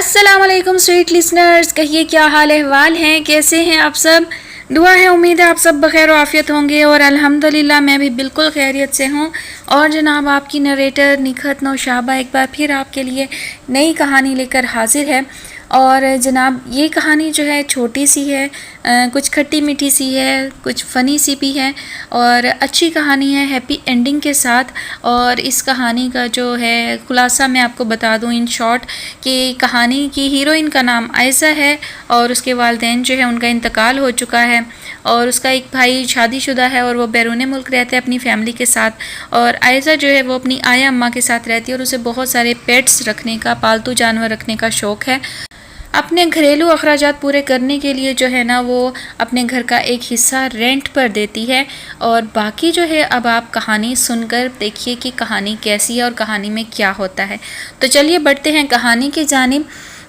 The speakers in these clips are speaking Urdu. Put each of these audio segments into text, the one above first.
السلام علیکم سویٹ لسنرز، کہیے کیا حال احوال ہیں، کیسے ہیں آپ سب؟ دعا ہے، امید ہے آپ سب بخیر و عافیت ہوں گے، اور الحمدللہ میں بھی بالکل خیریت سے ہوں۔ اور جناب آپ کی نریٹر نکھت نوشابہ ایک بار پھر آپ کے لیے نئی کہانی لے کر حاضر ہے۔ اور جناب یہ کہانی جو ہے چھوٹی سی ہے، کچھ کھٹی میٹھی سی ہے، کچھ فنی سی بھی ہے، اور اچھی کہانی ہے ہیپی اینڈنگ کے ساتھ۔ اور اس کہانی کا جو ہے خلاصہ میں آپ کو بتا دوں ان شارٹ کہ کہانی کی ہیروئن کا نام عائزہ ہے، اور اس کے والدین جو ہے ان کا انتقال ہو چکا ہے، اور اس کا ایک بھائی شادی شدہ ہے اور وہ بیرون ملک رہتا ہے اپنی فیملی کے ساتھ۔ اور عائزہ جو ہے وہ اپنی آیا اماں کے ساتھ رہتی ہے، اور اسے بہت سارے پیٹس رکھنے کا، پالتو جانور رکھنے کا شوق ہے۔ اپنے گھریلو اخراجات پورے کرنے کے لیے جو ہے نا وہ اپنے گھر کا ایک حصہ رینٹ پر دیتی ہے۔ اور باقی جو ہے اب آپ کہانی سن کر دیکھیے کہ کہانی کیسی ہے اور کہانی میں کیا ہوتا ہے۔ تو چلیے بڑھتے ہیں کہانی کی جانب۔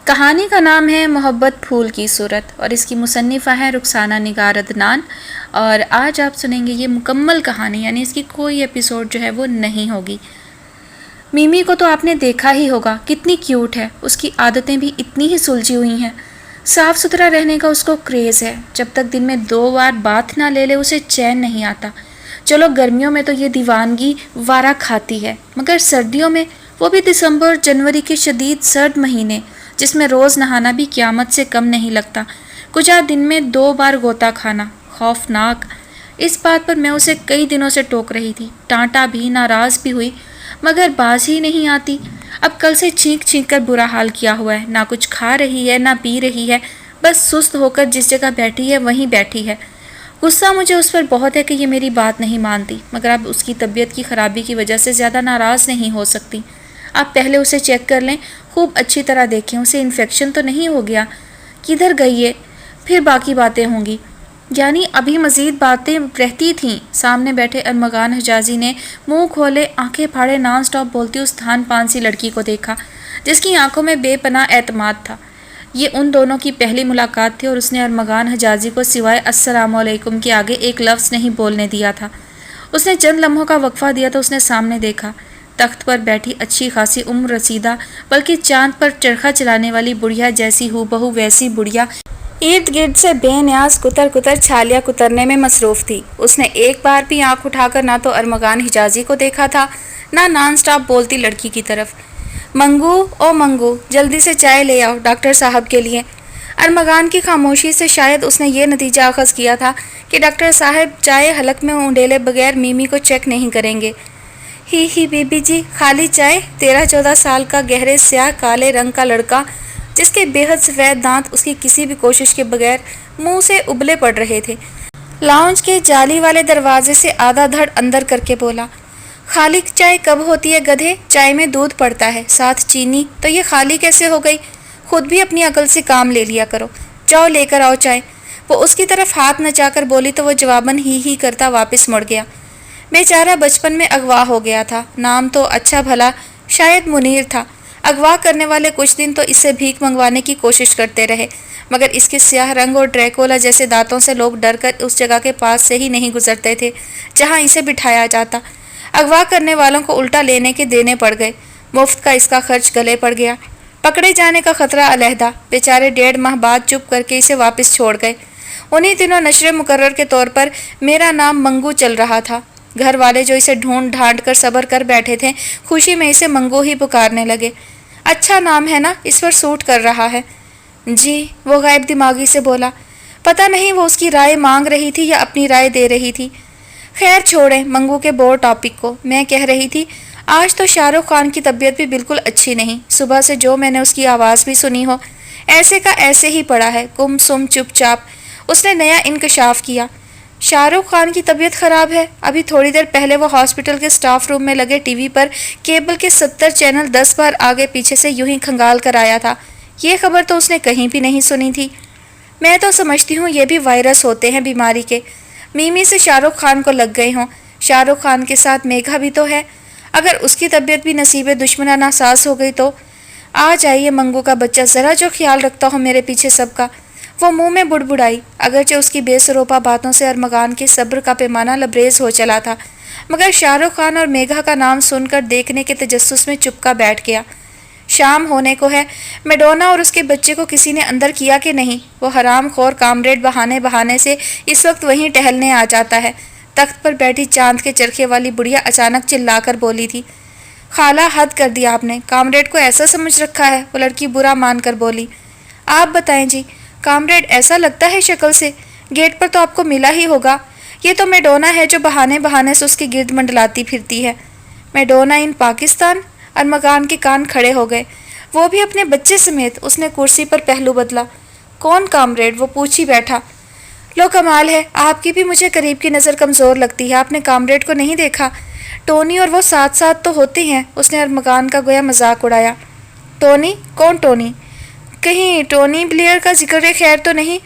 کہانی کا نام ہے محبت پھول کی صورت، اور اس کی مصنفہ ہے رخسانہ نگار عدنان۔ اور آج آپ سنیں گے یہ مکمل کہانی، یعنی اس کی کوئی ایپیسوڈ جو ہے وہ نہیں ہوگی۔ میمی کو تو آپ نے دیکھا ہی ہوگا، کتنی کیوٹ ہے، اس کی عادتیں بھی اتنی ہی سلجھی ہوئی ہیں۔ صاف ستھرا رہنے کا اس کو کریز ہے، جب تک دن میں 2 بار باتھ نہ لے لے اسے چین نہیں آتا۔ چلو گرمیوں میں تو یہ دیوانگی وارا کھاتی ہے، مگر سردیوں میں، وہ بھی دسمبر جنوری کے شدید سرد مہینے جس میں روز نہانا بھی قیامت سے کم نہیں لگتا، کجا دن میں 2 بار غوطہ کھانا خوفناک۔ اس بات پر میں اسے کئی دنوں سے ٹوک رہی تھی، ڈانٹا بھی، ناراض بھی ہوئی، مگر باز ہی نہیں آتی۔ اب کل سے چھینک چھینک کر برا حال کیا ہوا ہے، نہ کچھ کھا رہی ہے نہ پی رہی ہے، بس سست ہو کر جس جگہ بیٹھی ہے وہیں بیٹھی ہے۔ غصہ مجھے اس پر بہت ہے کہ یہ میری بات نہیں مانتی، مگر اب اس کی طبیعت کی خرابی کی وجہ سے زیادہ ناراض نہیں ہو سکتی۔ آپ پہلے اسے چیک کر لیں، خوب اچھی طرح دیکھیں اسے انفیکشن تو نہیں ہو گیا، کدھر گئی ہے، پھر باقی باتیں ہوں گی۔ یعنی ابھی مزید باتیں رہتی تھیں۔ سامنے بیٹھے ارمغان حجازی نے منہ کھولے آنکھیں پھاڑے نان سٹاپ بولتی اس دھان پان سی لڑکی کو دیکھا، جس کی آنکھوں میں بے پناہ اعتماد تھا۔ یہ ان دونوں کی پہلی ملاقات تھی، اور اس نے ارمغان حجازی کو سوائے السلام علیکم کے آگے ایک لفظ نہیں بولنے دیا تھا۔ اس نے چند لمحوں کا وقفہ دیا تو اس نے سامنے دیکھا، تخت پر بیٹھی اچھی خاصی عمر رسیدہ بلکہ چاند پر چرخہ چلانے والی بڑھیا جیسی ہو بہو ویسی بڑھیا ارد گرد سے بے نیاز کتر کتر چھالیاں کترنے میں مصروف تھی۔ اس نے ایک بار بھی آنکھ اٹھا کر نہ تو ارمغان حجازی کو دیکھا تھا، نہ نان سٹاپ بولتی لڑکی کی طرف۔ منگو او منگو، جلدی سے چائے لے آؤ ڈاکٹر صاحب کے لیے۔ ارمغان کی خاموشی سے شاید اس نے یہ نتیجہ اخذ کیا تھا کہ ڈاکٹر صاحب چائے حلق میں اونڈیلے بغیر میمی کو چیک نہیں کریں گے۔ ہی بی بی جی، خالی چائے؟ 13-14 سال کا گہرے سیاہ کالے رنگ کا لڑکا، جس کے بے حد سفید دانت اس کی کسی بھی کوشش کے بغیر منہ سے ابلے پڑ رہے تھے، لاؤنج کے جالی والے دروازے سے آدھا دھڑ اندر کر کے بولا، خالی چائے کب ہوتی ہے گدھے؟ چائے میں دودھ پڑتا ہے، ساتھ چینی، تو یہ خالی کیسے ہو گئی؟ خود بھی اپنی عقل سے کام لے لیا کرو، جاؤ لے کر آؤ چائے۔ وہ اس کی طرف ہاتھ نچا کر بولی تو وہ جواباً ہی کرتا واپس مڑ گیا۔ بیچارہ بچپن میں اغوا ہو گیا تھا، نام تو اچھا بھلا شاید منیر تھا۔ اغوا کرنے والے کچھ دن تو اس سے بھیک منگوانے کی کوشش کرتے رہے، مگر اس کے سیاہ رنگ اور ڈریکولا جیسے دانتوں سے لوگ ڈر کر اس جگہ کے پاس سے ہی نہیں گزرتے تھے جہاں اسے بٹھایا جاتا۔ اغوا کرنے والوں کو الٹا لینے کے دینے پڑ گئے، مفت کا اس کا خرچ گلے پڑ گیا، پکڑے جانے کا خطرہ علیحدہ۔ بیچارے 1.5 ماہ بعد چپ کر کے اسے واپس چھوڑ گئے۔ انہی دنوں نشر مقرر کے طور پر میرا نام منگو چل رہا تھا۔ گھر والے جو اسے ڈھونڈ ڈھانڈ کر صبر کر بیٹھے تھے، خوشی میں اسے منگو ہی پکارنے لگے۔ اچھا نام ہے نا، اس پر سوٹ کر رہا ہے۔ جی، وہ غائب دماغی سے بولا۔ پتہ نہیں وہ اس کی رائے مانگ رہی تھی یا اپنی رائے دے رہی تھی۔ خیر چھوڑیں منگو کے بور ٹاپک کو۔ میں کہہ رہی تھی، آج تو شاہ رخ خان کی طبیعت بھی بالکل اچھی نہیں۔ صبح سے جو میں نے اس کی آواز بھی سنی ہو، ایسے کا ایسے ہی پڑا ہے، گم سم چپ چاپ۔ اس نے نیا انکشاف کیا۔ شاہ رخ خان کی طبیعت خراب ہے؟ ابھی تھوڑی دیر پہلے وہ ہاسپٹل کے سٹاف روم میں لگے ٹی وی پر کیبل کے 70 چینل 10 بار آگے پیچھے سے یوں ہی کھنگال کر آیا تھا۔ یہ خبر تو اس نے کہیں بھی نہیں سنی تھی۔ میں تو سمجھتی ہوں یہ بھی وائرس ہوتے ہیں بیماری کے، میمی سے شاہ رخ خان کو لگ گئے ہوں۔ شاہ رخ خان کے ساتھ میگھا بھی تو ہے، اگر اس کی طبیعت بھی نصیب دشمنہ ناساز ہو گئی تو۔ آ جائیے منگو کا بچہ، ذرا جو خیال رکھتا ہو میرے پیچھے سب کا۔ وہ منہ میں بڑبڑائی، اگرچہ اس کی بے سروپا باتوں سے ارمغان کے صبر کا پیمانہ لبریز ہو چلا تھا، مگر شاہ رخ خان اور میگھا کا نام سن کر دیکھنے کے تجسس میں چپکا بیٹھ گیا۔ شام ہونے کو ہے، میڈونا اور اس کے بچے کو کسی نے اندر کیا کہ نہیں؟ وہ حرام خور کامریڈ بہانے بہانے سے اس وقت وہیں ٹہلنے آ جاتا ہے۔ تخت پر بیٹھی چاند کے چرخے والی بڑھیا اچانک چلا کر بولی تھی، خالہ حد کر دیا آپ نے، کامریڈ کو ایسا سمجھ رکھا ہے؟ وہ لڑکی برا مان کر بولی۔ آپ بتائیں جی، کامریڈ ایسا لگتا ہے شکل سے؟ گیٹ پر تو آپ کو ملا ہی ہوگا۔ یہ تو میڈونا ہے جو بہانے بہانے سے اس کے گرد منڈلاتی پھرتی ہے۔ میڈونا ان پاکستان؟ ارمغان کے کان کھڑے ہو گئے، وہ بھی اپنے بچے سمیت۔ اس نے کرسی پر پہلو بدلا۔ کون کامریڈ؟ وہ پوچھ ہی بیٹھا۔ لو کمال ہے، آپ کی بھی مجھے قریب کی نظر کمزور لگتی ہے، آپ نے کامریڈ کو نہیں دیکھا؟ ٹونی اور وہ ساتھ ساتھ تو ہوتے ہیں۔ اس نے ارمغان کا گویا مذاق اڑایا۔ ٹونی؟ کون ٹونی؟ کہیں ٹونی بلیئر کا ذکر خیر تو نہیں؟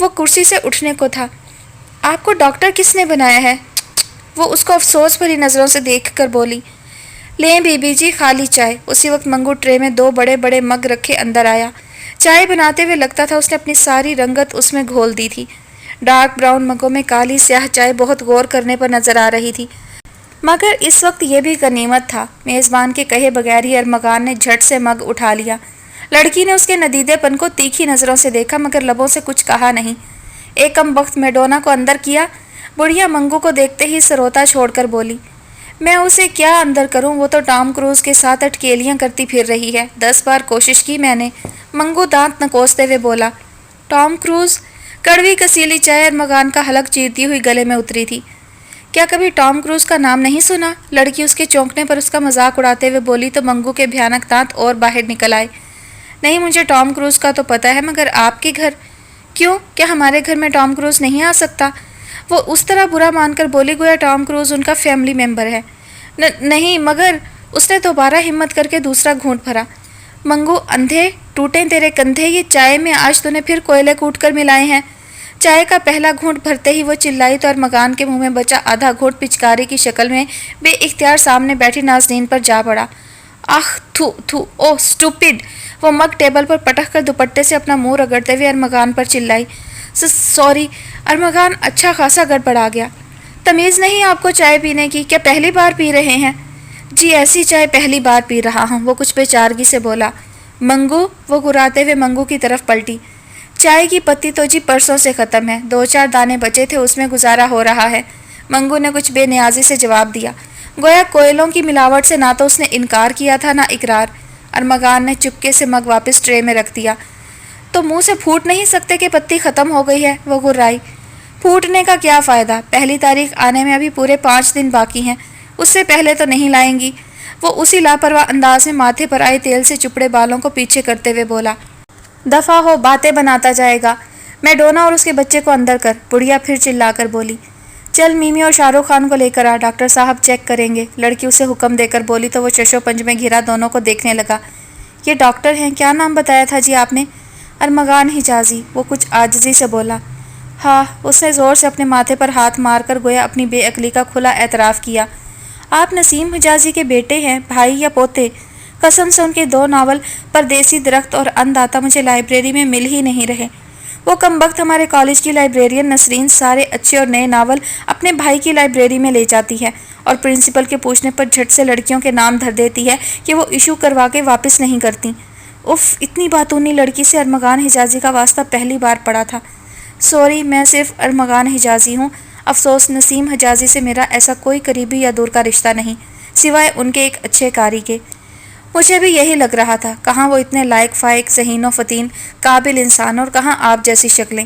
وہ کرسی سے اٹھنے کو تھا۔ آپ کو ڈاکٹر کس نے بنایا ہے؟ وہ اس کو افسوس بھری نظروں سے دیکھ کر بولی۔ لیں بی بی جی خالی چائے۔ اسی وقت منگو ٹرے میں 2 بڑے بڑے مگ رکھے اندر آیا۔ چائے بناتے ہوئے لگتا تھا اس نے اپنی ساری رنگت اس میں گھول دی تھی۔ ڈارک براؤن مگوں میں کالی سیاہ چائے بہت غور کرنے پر نظر آ رہی تھی، مگر اس وقت یہ بھی غنیمت تھا۔ میزبان کے کہے بغیر ہی ارمغان نے جھٹ سے مگ اٹھا لیا۔ لڑکی نے اس کے ندیدے پن کو تیکھی نظروں سے دیکھا مگر لبوں سے کچھ کہا نہیں۔ ایک کم بخت میڈونا کو اندر کیا۔ بڑھیا منگو کو دیکھتے ہی سروتا چھوڑ کر بولی، میں اسے کیا اندر کروں؟ وہ تو ٹام کروز کے ساتھ اٹکیلیاں کرتی پھر رہی ہے، 10 بار کوشش کی میں نے۔ منگو دانت نکوستے ہوئے بولا۔ Tom cruise? کڑوی کسیلی چائے ارمغان کا حلق چیرتی ہوئی گلے میں اتری تھی۔ کیا کبھی ٹام کروز کا نام نہیں سنا؟ لڑکی اس کے چونکنے پر اس کا مذاق اڑاتے ہوئے بولی تو منگو کے بھیانک دانت اور باہر نکل آئے۔ نہیں، مجھے ٹام کروز کا تو پتہ ہے، مگر آپ کے گھر؟ کیوں؟ کیا ہمارے گھر میں ٹام کروز نہیں آ سکتا؟ وہ اس طرح برا مان کر بولی گویا ٹام کروز ان کا فیملی ممبر ہے۔ نہیں مگر… اس نے دوبارہ ہمت کر کے دوسرا گھونٹ بھرا۔ منگو اندھے ٹوٹیں تیرے کندھے، یہ چائے میں آج تو نے پھر کوئلے کوٹ کر ملائے ہیں۔ چائے کا پہلا گھونٹ بھرتے ہی وہ چلائی تو ارمغان کے منہ میں بچا آدھا گھونٹ پچکاری کی شکل میں بے اختیار سامنے بیٹھی نازنین پر جا پڑا۔ آخ تھو تھو، او سٹوپڈ! وہ مگ ٹیبل پر پٹک کر دوپٹے سے اپنا منہ رگڑتے ہوئے ارمغان پر چلائی۔ سوری۔ ارمغان اچھا خاصا گڑبڑا گیا۔ تمیز نہیں آپ کو چائے پینے کی؟ کیا پہلی بار پی رہے ہیں؟ جی ایسی چائے پہلی بار پی رہا ہوں، وہ کچھ بے چارگی سے بولا۔ منگو؟ وہ گراتے ہوئے منگو کی طرف پلٹی۔ چائے کی پتی تو جی پرسوں سے ختم ہے، 2-4 دانے بچے تھے، اس میں گزارا ہو رہا ہے۔ منگو نے کچھ بے نیازی سے جواب دیا، گویا کوئلوں کی ملاوٹ سے نہ تو اس نے انکار کیا تھا نہ اقرار۔ ارمغان نے چپکے سے مگ واپس ٹرے میں رکھ دیا۔ تو منہ سے پھوٹ نہیں سکتے کہ پتی ختم ہو گئی ہے؟ وہ گرائی۔ پھوٹنے کا کیا فائدہ؟ پہلی تاریخ آنے میں ابھی پورے 5 دن باقی ہیں، اس سے پہلے تو نہیں لائیں گی؟ وہ اسی لاپرواہ انداز میں ماتھے پر آئے تیل سے چپڑے بالوں کو پیچھے کرتے ہوئے بولا۔ دفع ہو، باتیں بناتا جائے گا۔ میڈونا اور اس کے بچے کو اندر کر۔ بڑھیا پھر چلا کر بولی، چل میمی اور شاہ رخ خان کو لے کر آ، ڈاکٹر صاحب چیک کریں گے۔ لڑکی اسے حکم دے کر بولی تو وہ چشو پنج میں گھرا دونوں کو دیکھنے لگا۔ یہ ڈاکٹر ہیں؟ کیا نام بتایا تھا جی آپ نے؟ ارمغان حجازی۔ وہ کچھ عاجزی سے بولا۔ ہاں۔ اس نے زور سے اپنے ماتھے پر ہاتھ مار کر گویا اپنی بے عقلی کا کھلا اعتراف کیا۔ آپ نسیم حجازی کے بیٹے ہیں، بھائی یا پوتے؟ قسم سے ان کے 2 ناول پردیسی درخت اور انداتا مجھے لائبریری میں مل ہی نہیں رہے۔ وہ کم وقت ہمارے کالج کی لائبریرین نسرین سارے اچھے اور نئے ناول اپنے بھائی کی لائبریری میں لے جاتی ہے اور پرنسپل کے پوچھنے پر جھٹ سے لڑکیوں کے نام دھر دیتی ہے کہ وہ ایشو کروا کے واپس نہیں کرتی۔ اف، اتنی باتونی لڑکی سے ارمغان حجازی کا واسطہ پہلی بار پڑا تھا۔ سوری، میں صرف ارمغان حجازی ہوں۔ افسوس، نسیم حجازی سے میرا ایسا کوئی قریبی یا دور کا رشتہ نہیں، سوائے ان کے ایک اچھے قاری کے۔ مجھے بھی یہی لگ رہا تھا، کہاں وہ اتنے لائق فائق، ذہین و فطین، قابل انسان، اور کہاں آپ جیسی شکلیں۔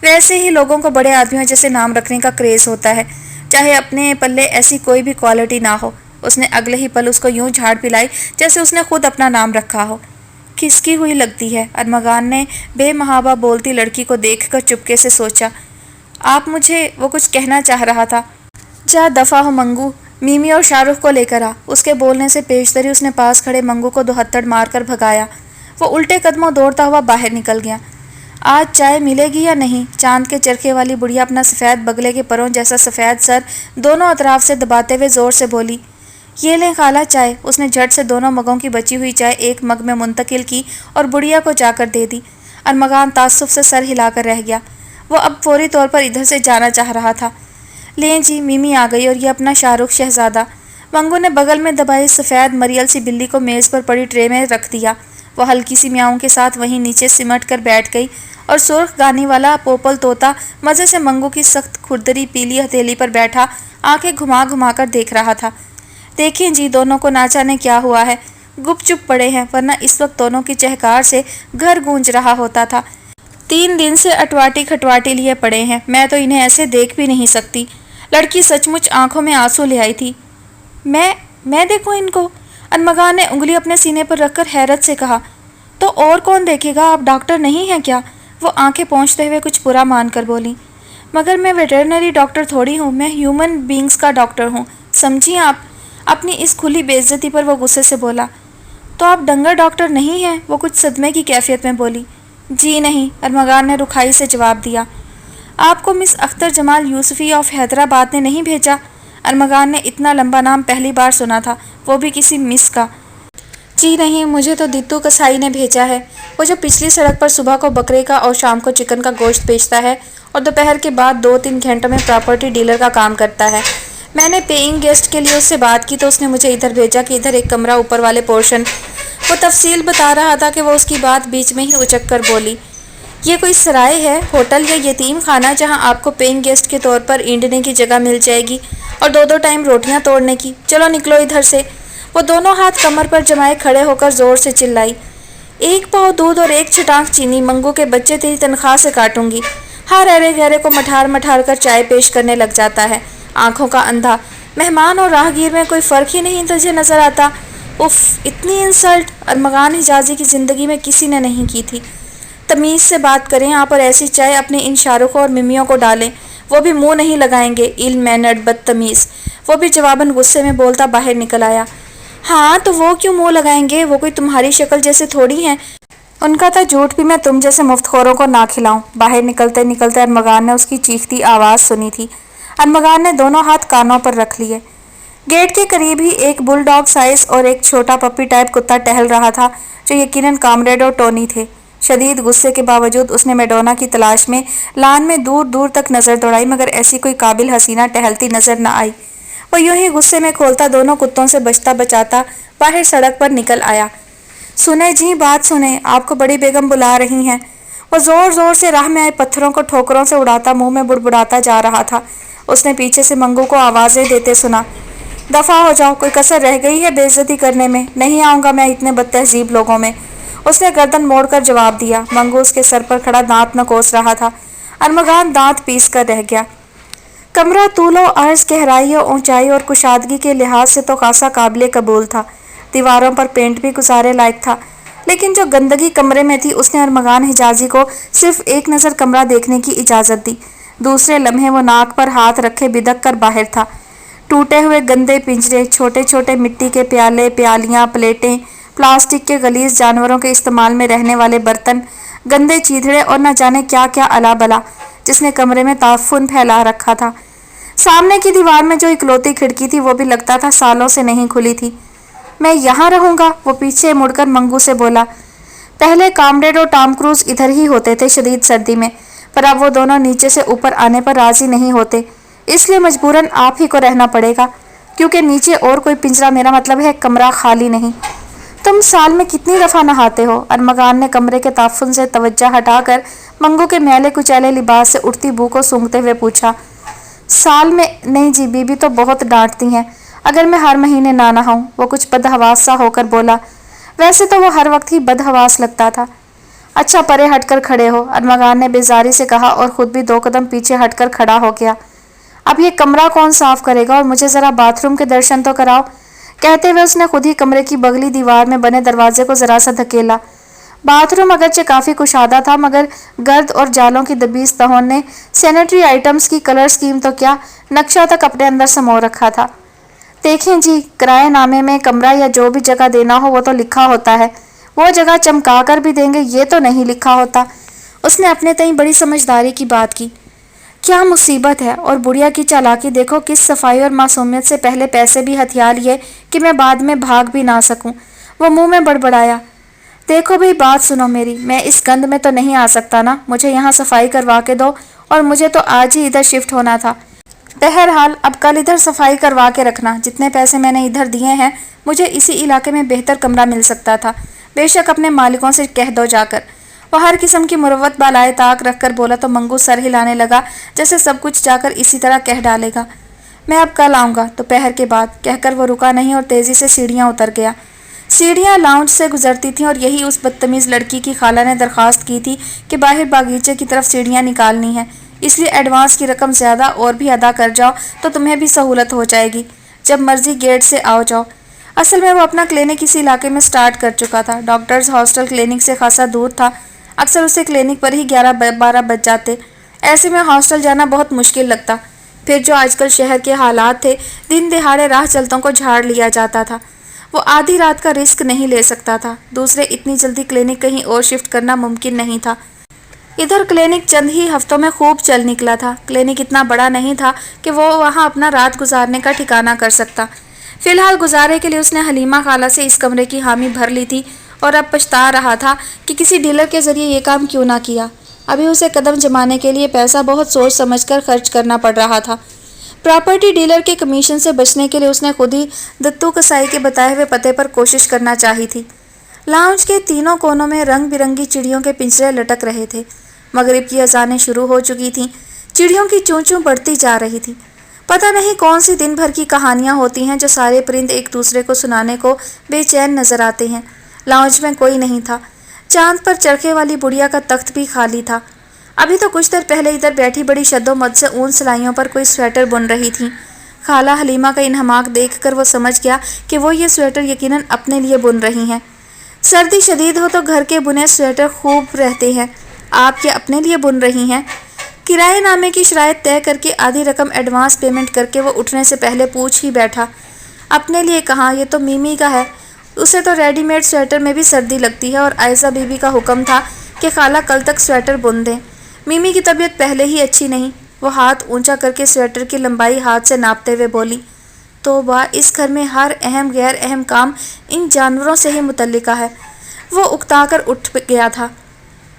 ویسے ہی لوگوں کو بڑے آدمیوں جیسے نام رکھنے کا کریز ہوتا ہے، چاہے اپنے پلے ایسی کوئی بھی کوالٹی نہ ہو۔ اس نے اگلے ہی پل اس کو یوں جھاڑ پلائی جیسے اس نے خود اپنا نام رکھا ہو۔ کھسکی ہوئی لگتی ہے، ارمغان نے بے محابہ بولتی لڑکی کو دیکھ کر چپکے سے سوچا۔ آپ مجھے… وہ کچھ کہنا چاہ رہا تھا۔ جا دفع ہو منگو، میمی اور شاہ رخ کو لے کر آ۔ اس کے بولنے سے پیشتری اس نے پاس کھڑے منگو کو 2 ہتھڑ مار کر بھگایا۔ وہ الٹے قدموں دوڑتا ہوا باہر نکل گیا۔ آج چائے ملے گی یا نہیں؟ چاند کے چرخے والی بڑھیا اپنا سفید بگلے کے پروں جیسا سفید سر دونوں اطراف سے دباتے ہوئے زور سے بولی۔ یہ لیں خالہ چائے۔ اس نے جھٹ سے دونوں مگوں کی بچی ہوئی چائے ایک مگ میں منتقل کی اور بڑھیا کو جا کر دے دی۔ ارمغان تعصب سے سر ہلا کر رہ گیا۔ وہ اب فوری طور پر ادھر سے جانا چاہ رہا تھا۔ لیں جی، میمی آ گئی اور یہ اپنا شاہ رخ شہزادہ۔ منگو نے بغل میں دبائی سفید مریل سی بلی کو میز پر پڑی ٹرے میں رکھ دیا۔ وہ ہلکی سی میاؤں کے ساتھ وہیں نیچے سمٹ کر بیٹھ گئی اور سرخ گانی والا پوپل طوطا مزے سے منگو کی سخت کھردری پیلی ہتھیلی پر بیٹھا آنکھیں گھما گھما کر دیکھ رہا تھا۔ دیکھیں جی، دونوں کو نہ جانے کیا ہوا ہے، گپ چپ پڑے ہیں، ورنہ اس وقت دونوں کی چہکار سے گھر گونج رہا ہوتا تھا۔ 3 دن سے اٹواٹی کھٹواٹی لیے پڑے ہیں، میں تو انہیں ایسے دیکھ بھی نہیں سکتی۔ لڑکی سچ مچ آنکھوں میں آنسو لے آئی تھی۔ میں دیکھوں ان کو؟ ارمغان نے انگلی اپنے سینے پر رکھ کر حیرت سے کہا۔ تو اور کون دیکھے گا، آپ ڈاکٹر نہیں ہیں کیا؟ وہ آنکھیں پونچھتے ہوئے کچھ برا مان کر بولی۔ مگر میں ویٹرنری ڈاکٹر تھوڑی ہوں، میں ہیومن بینگز کا ڈاکٹر ہوں، سمجھی آپ؟ اپنی اس کھلی بے عزتی پر وہ غصے سے بولا۔ تو آپ ڈنگر ڈاکٹر نہیں ہیں؟ وہ کچھ صدمے کی کیفیت میں بولی۔ جی نہیں، ارمغان نے رکھائی سے جواب دیا۔ آپ کو مس اختر جمال یوسفی آف حیدرآباد نے نہیں بھیجا؟ ارمغان نے اتنا لمبا نام پہلی بار سنا تھا، وہ بھی کسی مس کا۔ جی نہیں، مجھے تو دتو کسائی نے بھیجا ہے، وہ جو پچھلی سڑک پر صبح کو بکرے کا اور شام کو چکن کا گوشت بیچتا ہے اور دوپہر کے بعد 2-3 گھنٹوں میں پراپرٹی ڈیلر کا کام کرتا ہے۔ میں نے پیئنگ گیسٹ کے لیے اس سے بات کی تو اس نے مجھے ادھر بھیجا کہ ادھر ایک کمرہ اوپر والے پورشن۔ وہ تفصیل بتا رہا تھا کہ وہ اس کی بات بیچ میں ہی اچک کر بولی۔ یہ کوئی سرائے ہے، ہوٹل یا یتیم خانہ جہاں آپ کو پیئنگ گیسٹ کے طور پر اینڈنے کی جگہ مل جائے گی اور 2 ٹائم روٹیاں توڑنے کی؟ چلو نکلو ادھر سے۔ وہ دونوں ہاتھ کمر پر جمائے کھڑے ہو کر زور سے چلائی۔ 1 پاؤ دودھ اور 1 چھٹانک چینی منگو کے بچے تیری تنخواہ سے کاٹوں گی۔ ہر ارے گہرے کو مٹھار مٹھار کر چائے پیش کرنے لگ جاتا ہے، آنکھوں کا اندھا۔ مہمان اور راہگیر میں کوئی فرق ہی نہیں تجھے نظر آتا؟ اف، اتنی انسلٹ ارمغان حجازی کی زندگی میں کسی نے نہیں کی تھی۔ تمیز سے بات کریں آپ، اور ایسی چائے اپنے ان شاہرخوں اور ممیوں کو ڈالیں، وہ بھی منہ نہیں لگائیں گے، ایل مینرڈ بدتمیز۔ وہ بھی جواباً غصے میں بولتا باہر نکل آیا۔ ہاں تو وہ کیوں منہ لگائیں گے، وہ کوئی تمہاری شکل جیسے تھوڑی ہیں، ان کا تو جھوٹ بھی میں تم جیسے مفت خوروں کو نہ کھلاؤں۔ باہر نکلتے نکلتے ارمغان نے اس کی چیختی آواز سنی تھی۔ ارمغان نے دونوں ہاتھ کانوں پر رکھ لیے۔ گیٹ کے قریب ہی ایک بل ڈاگ سائز اور ایک چھوٹا پپی ٹائپ کتا ٹہل رہا تھا جو یقیناً کامریڈ اور ٹونی تھے۔ شدید غصے کے باوجود اس نے میڈونا کی تلاش میں لان میں دور دور تک نظر دوڑائی، مگر ایسی کوئی قابل حسینہ ٹہلتی نظر نہ آئی۔ وہ یوں ہی غصے میں کھولتا دونوں کتوں سے بچتا بچاتا باہر سڑک پر نکل آیا۔ سنیں جی، بات سنیں، آپ کو بڑی بیگم بلا رہی ہیں۔ وہ زور زور سے راہ میں آئے پتھروں کو ٹھوکروں سے اڑاتا منہ میں بڑبڑاتا جا رہا تھا۔ اس نے پیچھے سے منگو کو آوازیں دیتے سنا۔ دفع ہو جاؤ، کوئی کسر رہ گئی ہے بے عزتی کرنے میں؟ نہیں آؤں گا میں اتنے بد تہذیب لوگوں میں، اس نے گردن موڑ کر جواب دیا۔ منگو اس کے سر پر کھڑا دانت نہ کوس رہا تھا۔ ارمغان دانت پیس کر رہ گیا۔ کمرہ طول و عرض، گہرائی و اونچائی اور کشادگی کے لحاظ سے تو خاصا قابل قبول تھا۔ دیواروں پر پینٹ بھی گزارے لائق تھا، لیکن جو گندگی کمرے میں تھی اس نے ارمغان حجازی کو صرف ایک نظر کمرہ دیکھنے کی اجازت دی۔ دوسرے لمحے وہ ناک پر ہاتھ رکھے بدک کر باہر تھا۔ ٹوٹے ہوئے گندے پنجرے، چھوٹے چھوٹے مٹی کے پیالے پیالیاں پلیٹیں، پلاسٹک کے غلیظ جانوروں کے استعمال میں رہنے والے برتن، گندے چیدھڑے اور نہ جانے کیا کیا الا بلا جس نے کمرے میں تعفن پھیلا رکھا تھا۔ سامنے کی دیوار میں جو اکلوتی کھڑکی تھی وہ بھی لگتا تھا سالوں سے نہیں کھلی تھی۔ میں یہاں رہوں گا، وہ پیچھے مڑ کر منگو سے بولا۔ پہلے کامریڈ اور ٹام کروز ادھر ہی ہوتے تھے شدید سردی میں، پر اب وہ دونوں نیچے سے اوپر آنے پر راضی نہیں ہوتے، اس لیے مجبوراً آپ ہی کو رہنا پڑے گا، کیونکہ نیچے اور کوئی پنجرا، میرا مطلب ہے کمرہ، خالی نہیں۔ تم سال میں کتنی دفعہ نہاتے ہو؟ ارمغان نے کمرے کے تعفن سے توجہ ہٹا کر منگو کے میلے کچیلے لباس سے اٹھتی بو کو سونگھتے ہوئے پوچھا۔ سال میں نہیں جی، بی بی تو بہت ڈانٹتی ہیں اگر میں ہر مہینے نہ نہاؤں، وہ کچھ بدحواس سا ہو کر بولا۔ ویسے تو وہ ہر وقت ہی بدحواس لگتا تھا۔ اچھا پرے ہٹ کر کھڑے ہو، ارمغان نے بیزاری سے کہا اور خود بھی 2 قدم پیچھے ہٹ کر کھڑا ہو گیا۔ اب یہ کمرہ کون صاف کرے گا، اور مجھے ذرا باتھ روم کے درشن تو کراؤ۔ کہتے ہوئے اس نے خود ہی کمرے کی بغلی دیوار میں بنے دروازے کو ذرا سا دھکیلا۔ باتھ روم اگرچہ کافی کشادہ تھا، مگر گرد اور جالوں کی دبیس تہوں نے سینیٹری آئٹمز کی کلر سکیم تو کیا، نقشہ تک اپنے اندر سمو رکھا تھا۔ دیکھیں جی، کرائے نامے میں کمرہ یا جو بھی جگہ دینا ہو وہ تو لکھا ہوتا ہے، وہ جگہ چمکا کر بھی دیں گے یہ تو نہیں لکھا ہوتا۔ اس نے اپنے تئیں بڑی سمجھداری کی بات کی۔ کیا مصیبت ہے، اور بڑھیا کی چالاکی دیکھو، کس صفائی اور معصومیت سے پہلے پیسے بھی ہتھیار لیے کہ میں بعد میں بھاگ بھی نہ سکوں۔ وہ منہ میں بڑبڑایا۔ دیکھو بھئی، بات سنو میری، میں اس گند میں تو نہیں آ سکتا نا، مجھے یہاں صفائی کروا کے دو، اور مجھے تو آج ہی ادھر شفٹ ہونا تھا۔ بہرحال اب کل ادھر صفائی کروا کے رکھنا، جتنے پیسے میں نے ادھر دیے ہیں مجھے اسی علاقے میں بہتر کمرہ مل سکتا تھا، بے شک اپنے مالکوں سے کہہ دو جا کر۔ وہ ہر قسم کی مروت بالائے طاق رکھ کر بولا تو منگو سر ہلانے لگا جیسے سب کچھ جا کر اسی طرح کہہ ڈالے گا۔ میں اب کل آؤں گا دوپہر کے بعد، کہہ کر وہ رکا نہیں اور تیزی سے سیڑھیاں اتر گیا۔ سیڑھیاں لاؤنج سے گزرتی تھیں اور یہی اس بدتمیز لڑکی کی خالہ نے درخواست کی تھی کہ باہر باغیچے کی طرف سیڑھیاں نکالنی ہیں، اس لیے ایڈوانس کی رقم زیادہ اور بھی ادا کر جاؤ تو تمہیں بھی سہولت ہو جائے گی، جب مرضی گیٹ سے آؤ جاؤ۔ اصل میں وہ اپنا کلینک اسی علاقے میں سٹارٹ کر چکا تھا۔ ڈاکٹرز ہاسٹل کلینک سے خاصا دور تھا، اکثر اسے کلینک پر ہی 11-12 بج جاتے، ایسے میں ہاسٹل جانا بہت مشکل لگتا۔ پھر جو آج کل شہر کے حالات تھے، دن دہاڑے راہ چلتوں کو جھاڑ لیا جاتا تھا، وہ آدھی رات کا رسک نہیں لے سکتا تھا، دوسرے اتنی جلدی کلینک کہیں اور شفٹ کرنا ممکن نہیں تھا۔ ادھر کلینک چند ہی ہفتوں میں خوب چل نکلا تھا، کلینک اتنا بڑا نہیں تھا کہ وہ وہاں اپنا رات گزارنے کا ٹھکانہ کر سکتا۔ فی الحال گزارے کے لیے اس نے حلیمہ خالہ سے اس کمرے کی حامی بھر لی تھی اور اب پچھتا رہا تھا کہ کسی ڈیلر کے ذریعے یہ کام کیوں نہ کیا۔ ابھی اسے قدم جمانے کے لیے پیسہ بہت سوچ سمجھ کر خرچ کرنا پڑ رہا تھا۔ پراپرٹی ڈیلر کے کمیشن سے بچنے کے لیے اس نے خود ہی دتو کسائی کے بتائے ہوئے پتے پر کوشش کرنا چاہی تھی۔ لاؤنج کے تینوں کونوں میں رنگ برنگی چڑیوں کے پنجرے لٹک رہے تھے۔ مغرب کی اذانیں شروع ہو چکی تھیں، چڑیوں کی چوں چوں بڑھتی جا رہی تھی۔ پتہ نہیں کون سی دن بھر کی کہانیاں ہوتی ہیں جو سارے پرند ایک دوسرے کو سنانے کو بے چین نظر آتے ہیں۔ لاؤنج میں کوئی نہیں تھا، چاند پر چرخے والی بڑھیا کا تخت بھی خالی تھا۔ ابھی تو کچھ دیر پہلے ادھر بیٹھی بڑی شد و مد سے اون سلائیوں پر کوئی سویٹر بن رہی تھی۔ خالہ حلیمہ کا انہماک دیکھ کر وہ سمجھ گیا کہ وہ یہ سویٹر یقیناً اپنے لیے بن رہی ہیں۔ سردی شدید ہو تو گھر کے بنے سویٹر خوب رہتے ہیں، آپ یہ اپنے لیے بن رہی ہیں؟ کرائے نامے کی شرائط طے کر کے آدھی رقم ایڈوانس پیمنٹ کر کے وہ اٹھنے سے پہلے پوچھ ہی بیٹھا، اپنے لیے کہاں، یہ تو میمی کا ہے، اسے تو ریڈی میڈ سویٹر میں بھی سردی لگتی ہے اور عائشہ بی بی کا حکم تھا کہ خالہ کل تک سویٹر بن دیں۔ میمی کی طبیعت پہلے ہی اچھی نہیں، وہ ہاتھ اونچا کر کے سویٹر کی لمبائی ہاتھ سے ناپتے ہوئے بولی، توبہ، اس گھر میں ہر اہم غیر اہم کام ان جانوروں سے ہی متعلقہ ہے۔ وہ اکتا کر اٹھ گیا تھا۔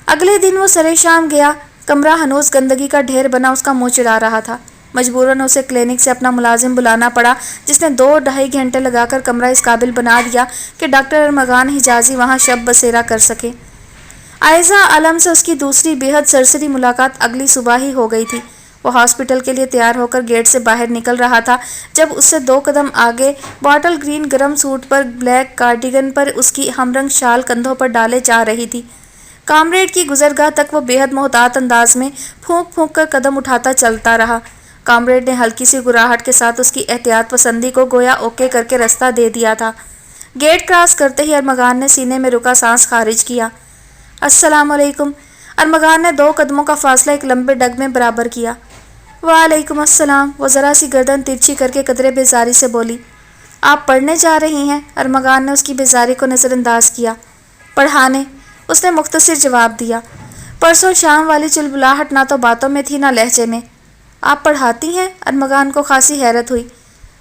اگلے دن وہ سرے شام گیا، کمرہ ہنوز گندگی کا ڈھیر بنا اس کا منہ چڑھا رہا تھا۔ مجبوراً اسے کلینک سے اپنا ملازم بلانا پڑا جس نے 2-2.5 گھنٹے لگا کر کمرہ اس قابل بنا دیا کہ ڈاکٹر ارمغان حجازی وہاں شب بسیرا کر سکے۔ عائزہ عالم سے اس کی دوسری بے حد سرسری ملاقات اگلی صبح ہی ہو گئی تھی۔ وہ ہاسپٹل کے لیے تیار ہو کر گیٹ سے باہر نکل رہا تھا جب اس سے 2 قدم آگے باٹل گرین گرم سوٹ پر بلیک کارڈیگن پر اس کی ہم رنگ شال کندھوں پر ڈالے جا رہی تھی۔ کامریڈ کی گزرگاہ تک وہ بے حد محتاط انداز میں پھونک پھونک کر قدم اٹھاتا چلتا رہا۔ کامریڈ نے ہلکی سی گراہٹ کے ساتھ اس کی احتیاط پسندی کو گویا اوکے کر کے رستہ دے دیا تھا۔ گیٹ کراس کرتے ہی ارمغان نے سینے میں رکا سانس خارج کیا۔ السلام علیکم۔ ارمغان نے 2 قدموں کا فاصلہ ایک لمبے ڈگ میں برابر کیا۔ وعلیکم السلام۔ وہ ذرا سی گردن ترچھی کر کے قدرے بیزاری سے بولی۔ آپ پڑھنے جا رہی ہیں؟ ارمغان نے اس کی بیزاری کو نظر انداز کیا۔ پڑھانے، اس نے مختصر جواب دیا۔ پرسوں شام والی چلبلاہٹ نہ تو باتوں میں تھی نہ لہجے میں۔ آپ پڑھاتی ہیں؟ ارمغان کو خاصی حیرت ہوئی۔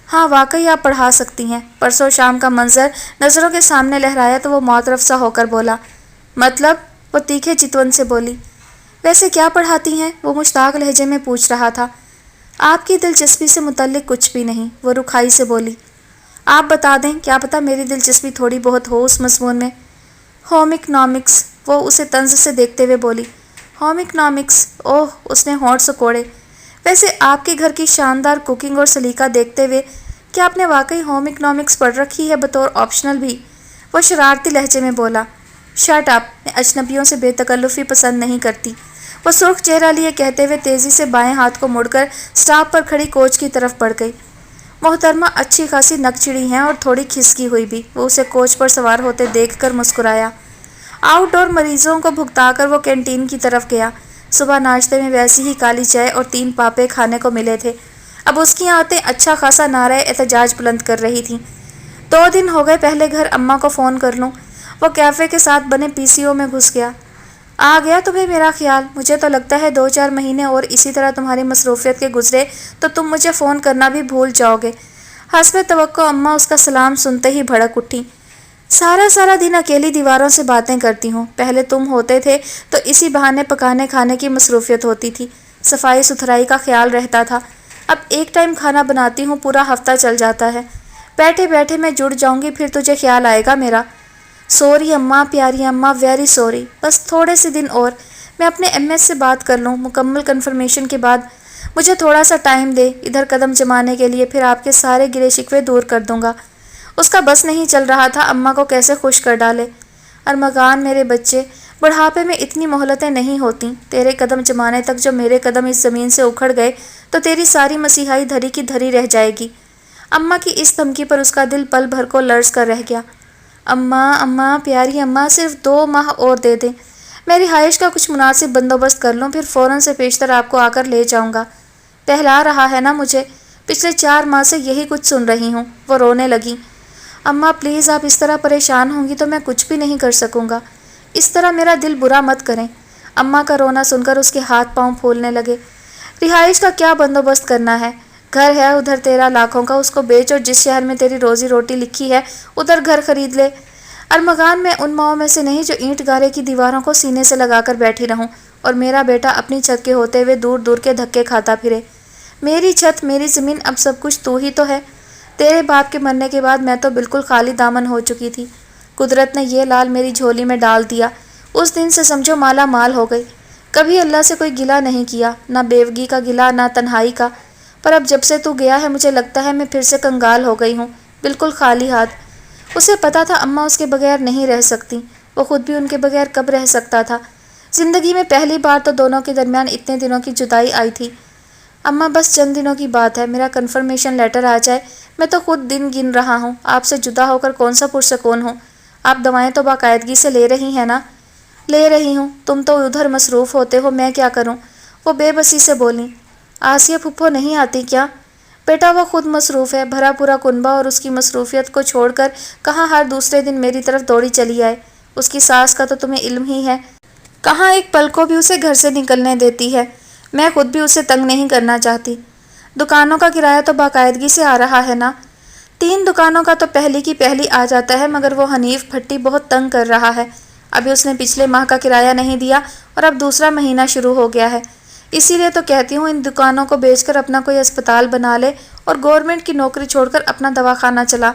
ہاں واقعی آپ پڑھا سکتی ہیں۔ پرسوں شام کا منظر نظروں کے سامنے لہرایا تو وہ معترف سا ہو کر بولا، مطلب؟ وہ تیکھے چتون سے بولی۔ ویسے کیا پڑھاتی ہیں؟ وہ مشتاق لہجے میں پوچھ رہا تھا۔ آپ کی دلچسپی سے متعلق کچھ بھی نہیں، وہ رکھائی سے بولی۔ آپ بتا دیں، کیا پتہ میری دلچسپی تھوڑی بہت ہو اس مضمون میں۔ ہوم اکنامکس، وہ اسے طنز سے دیکھتے ہوئے بولی۔ ہوم اکنامکس، اوہ، اس نے ہونٹ سکوڑے۔ ویسے آپ کے گھر کی شاندار کوکنگ اور سلیقہ دیکھتے ہوئے کیا آپ نے واقعی ہوم اکنامکس پڑھ رکھی ہے بطور آپشنل بھی؟ وہ شرارتی لہجے میں بولا۔ شٹ اپ، میں اجنبیوں سے بے تکلفی پسند نہیں کرتی، وہ سرخ چہرہ لیے کہتے ہوئے تیزی سے بائیں ہاتھ کو مڑ کر سٹاپ پر کھڑی کوچ کی طرف بڑھ گئی۔ محترمہ اچھی خاصی نک چڑی ہیں اور تھوڑی کھسکی ہوئی بھی۔ وہ اسے کوچ پر سوار ہوتے دیکھ کر مسکرایا۔ آؤٹ ڈور مریضوں کو بھگتا کر وہ کینٹین کی طرف گیا۔ صبح ناشتے میں ویسی ہی کالی چائے اور 3 پاپے کھانے کو ملے تھے۔ اب اس کی آنتیں اچھا خاصا نعرہ احتجاج بلند کر رہی تھیں۔ 2 دن ہو گئے، پہلے گھر اماں کو فون کر لوں۔ وہ کیفے کے ساتھ بنے پی سی او میں گھس گیا۔ آ گیا تمہیں میرا خیال؟ مجھے تو لگتا ہے 2-4 مہینے اور اسی طرح تمہاری مصروفیت کے گزرے تو تم مجھے فون کرنا بھی بھول جاؤ گے۔ حسب توقع اماں اس کا سلام سنتے ہی بھڑک اٹھی۔ سارا دن اکیلی دیواروں سے باتیں کرتی ہوں، پہلے تم ہوتے تھے تو اسی بہانے پکانے کھانے کی مصروفیت ہوتی تھی، صفائی ستھرائی کا خیال رہتا تھا، اب ایک ٹائم کھانا بناتی ہوں پورا ہفتہ چل جاتا ہے، بیٹھے بیٹھے میں جڑ جاؤں گی، پھر تجھے خیال آئے گا میرا۔ سوری اماں، پیاری اماں، ویری سوری، بس تھوڑے سے دن اور میں اپنے ایم ایس سے بات کر لوں، مکمل کنفرمیشن کے بعد مجھے تھوڑا سا ٹائم دے ادھر قدم جمانے کے لیے، پھر آپ کے سارے گلے شکوے دور کر دوں گا۔ اس کا بس نہیں چل رہا تھا اماں کو کیسے خوش کر ڈالے۔ ارمغان میرے بچے، بڑھاپے میں اتنی مہلتیں نہیں ہوتیں، تیرے قدم جمانے تک جو میرے قدم اس زمین سے اکھڑ گئے تو تیری ساری مسیحائی دھری کی دھری رہ جائے گی۔ اماں کی اس دھمکی پر اس کا دل پل بھر کو لرز کر رہ گیا۔ اماں، اماں، پیاری اماں، صرف 2 ماہ اور دے دیں، میں رہائش کا کچھ مناسب بندوبست کر لوں، پھر فوراً سے پیشتر آپ کو آ کر لے جاؤں گا۔ بہلا رہا ہے نا مجھے، پچھلے 4 ماہ سے یہی کچھ سن رہی ہوں۔ وہ رونے لگی۔ اماں پلیز، آپ اس طرح پریشان ہوں گی تو میں کچھ بھی نہیں کر سکوں گا، اس طرح میرا دل برا مت کریں۔ اماں کا رونا سن کر اس کے ہاتھ پاؤں پھولنے لگے۔ رہائش کا کیا بندوبست کرنا ہے؟ گھر ہے ادھر تیرا لاکھوں کا، اس کو بیچ اور جس شہر میں تیری روزی روٹی لکھی ہے ادھر گھر خرید لے۔ ارمغان میں ان ماؤں میں سے نہیں جو اینٹ گارے کی دیواروں کو سینے سے لگا کر بیٹھی رہوں اور میرا بیٹا اپنی چھت کے ہوتے ہوئے دور دور کے دھکے کھاتا پھرے۔ میری چھت، میری زمین، اب سب کچھ تو ہی تو ہے۔ تیرے باپ کے مرنے کے بعد میں تو بالکل خالی دامن ہو چکی تھی، قدرت نے یہ لال میری جھولی میں ڈال دیا۔ اس دن سے سمجھو مالا مال ہو گئی، کبھی اللہ سے کوئی گلہ نہیں کیا، نہ بیوگی کا گلہ، نہ تنہائی کا، پر اب جب سے تو گیا ہے مجھے لگتا ہے میں پھر سے کنگال ہو گئی ہوں، بالکل خالی ہاتھ۔ اسے پتا تھا اماں اس کے بغیر نہیں رہ سکتی، وہ خود بھی ان کے بغیر کب رہ سکتا تھا۔ زندگی میں پہلی بار تو دونوں کے درمیان اتنے دنوں کی جدائی آئی تھی۔ اماں بس چند دنوں کی بات ہے، میرا کنفرمیشن لیٹر آ جائے، میں تو خود دن گن رہا ہوں، آپ سے جدا ہو کر کون سا پرسکون ہوں۔ آپ دوائیں تو باقاعدگی سے لے رہی ہیں نا؟ لے رہی ہوں، تم تو ادھر مصروف ہوتے ہو، میں کیا کروں؟ وہ بے بسی سے بولی۔ آسیہ پھپھو نہیں آتی کیا؟ بیٹا وہ خود مصروف ہے، بھرا پورا کنبہ اور اس کی مصروفیت کو چھوڑ کر کہاں ہر دوسرے دن میری طرف دوڑی چلی آئے۔ اس کی ساس کا تو تمہیں علم ہی ہے، کہاں ایک پل کو بھی اسے گھر سے نکلنے دیتی ہے۔ میں خود بھی اسے تنگ نہیں کرنا چاہتی۔ دکانوں کا کرایہ تو باقاعدگی سے آ رہا ہے نا؟ 3 دکانوں کا تو پہلی کی پہلی آ جاتا ہے، مگر وہ حنیف بھٹی بہت تنگ کر رہا ہے۔ ابھی اس نے پچھلے ماہ کا کرایہ نہیں دیا اور اب دوسرا مہینہ شروع ہو گیا ہے، اسی لیے تو کہتی ہوں ان دکانوں کو بیچ کر اپنا کوئی اسپتال بنا لے اور گورنمنٹ کی نوکری چھوڑ کر اپنا دواخانہ چلا۔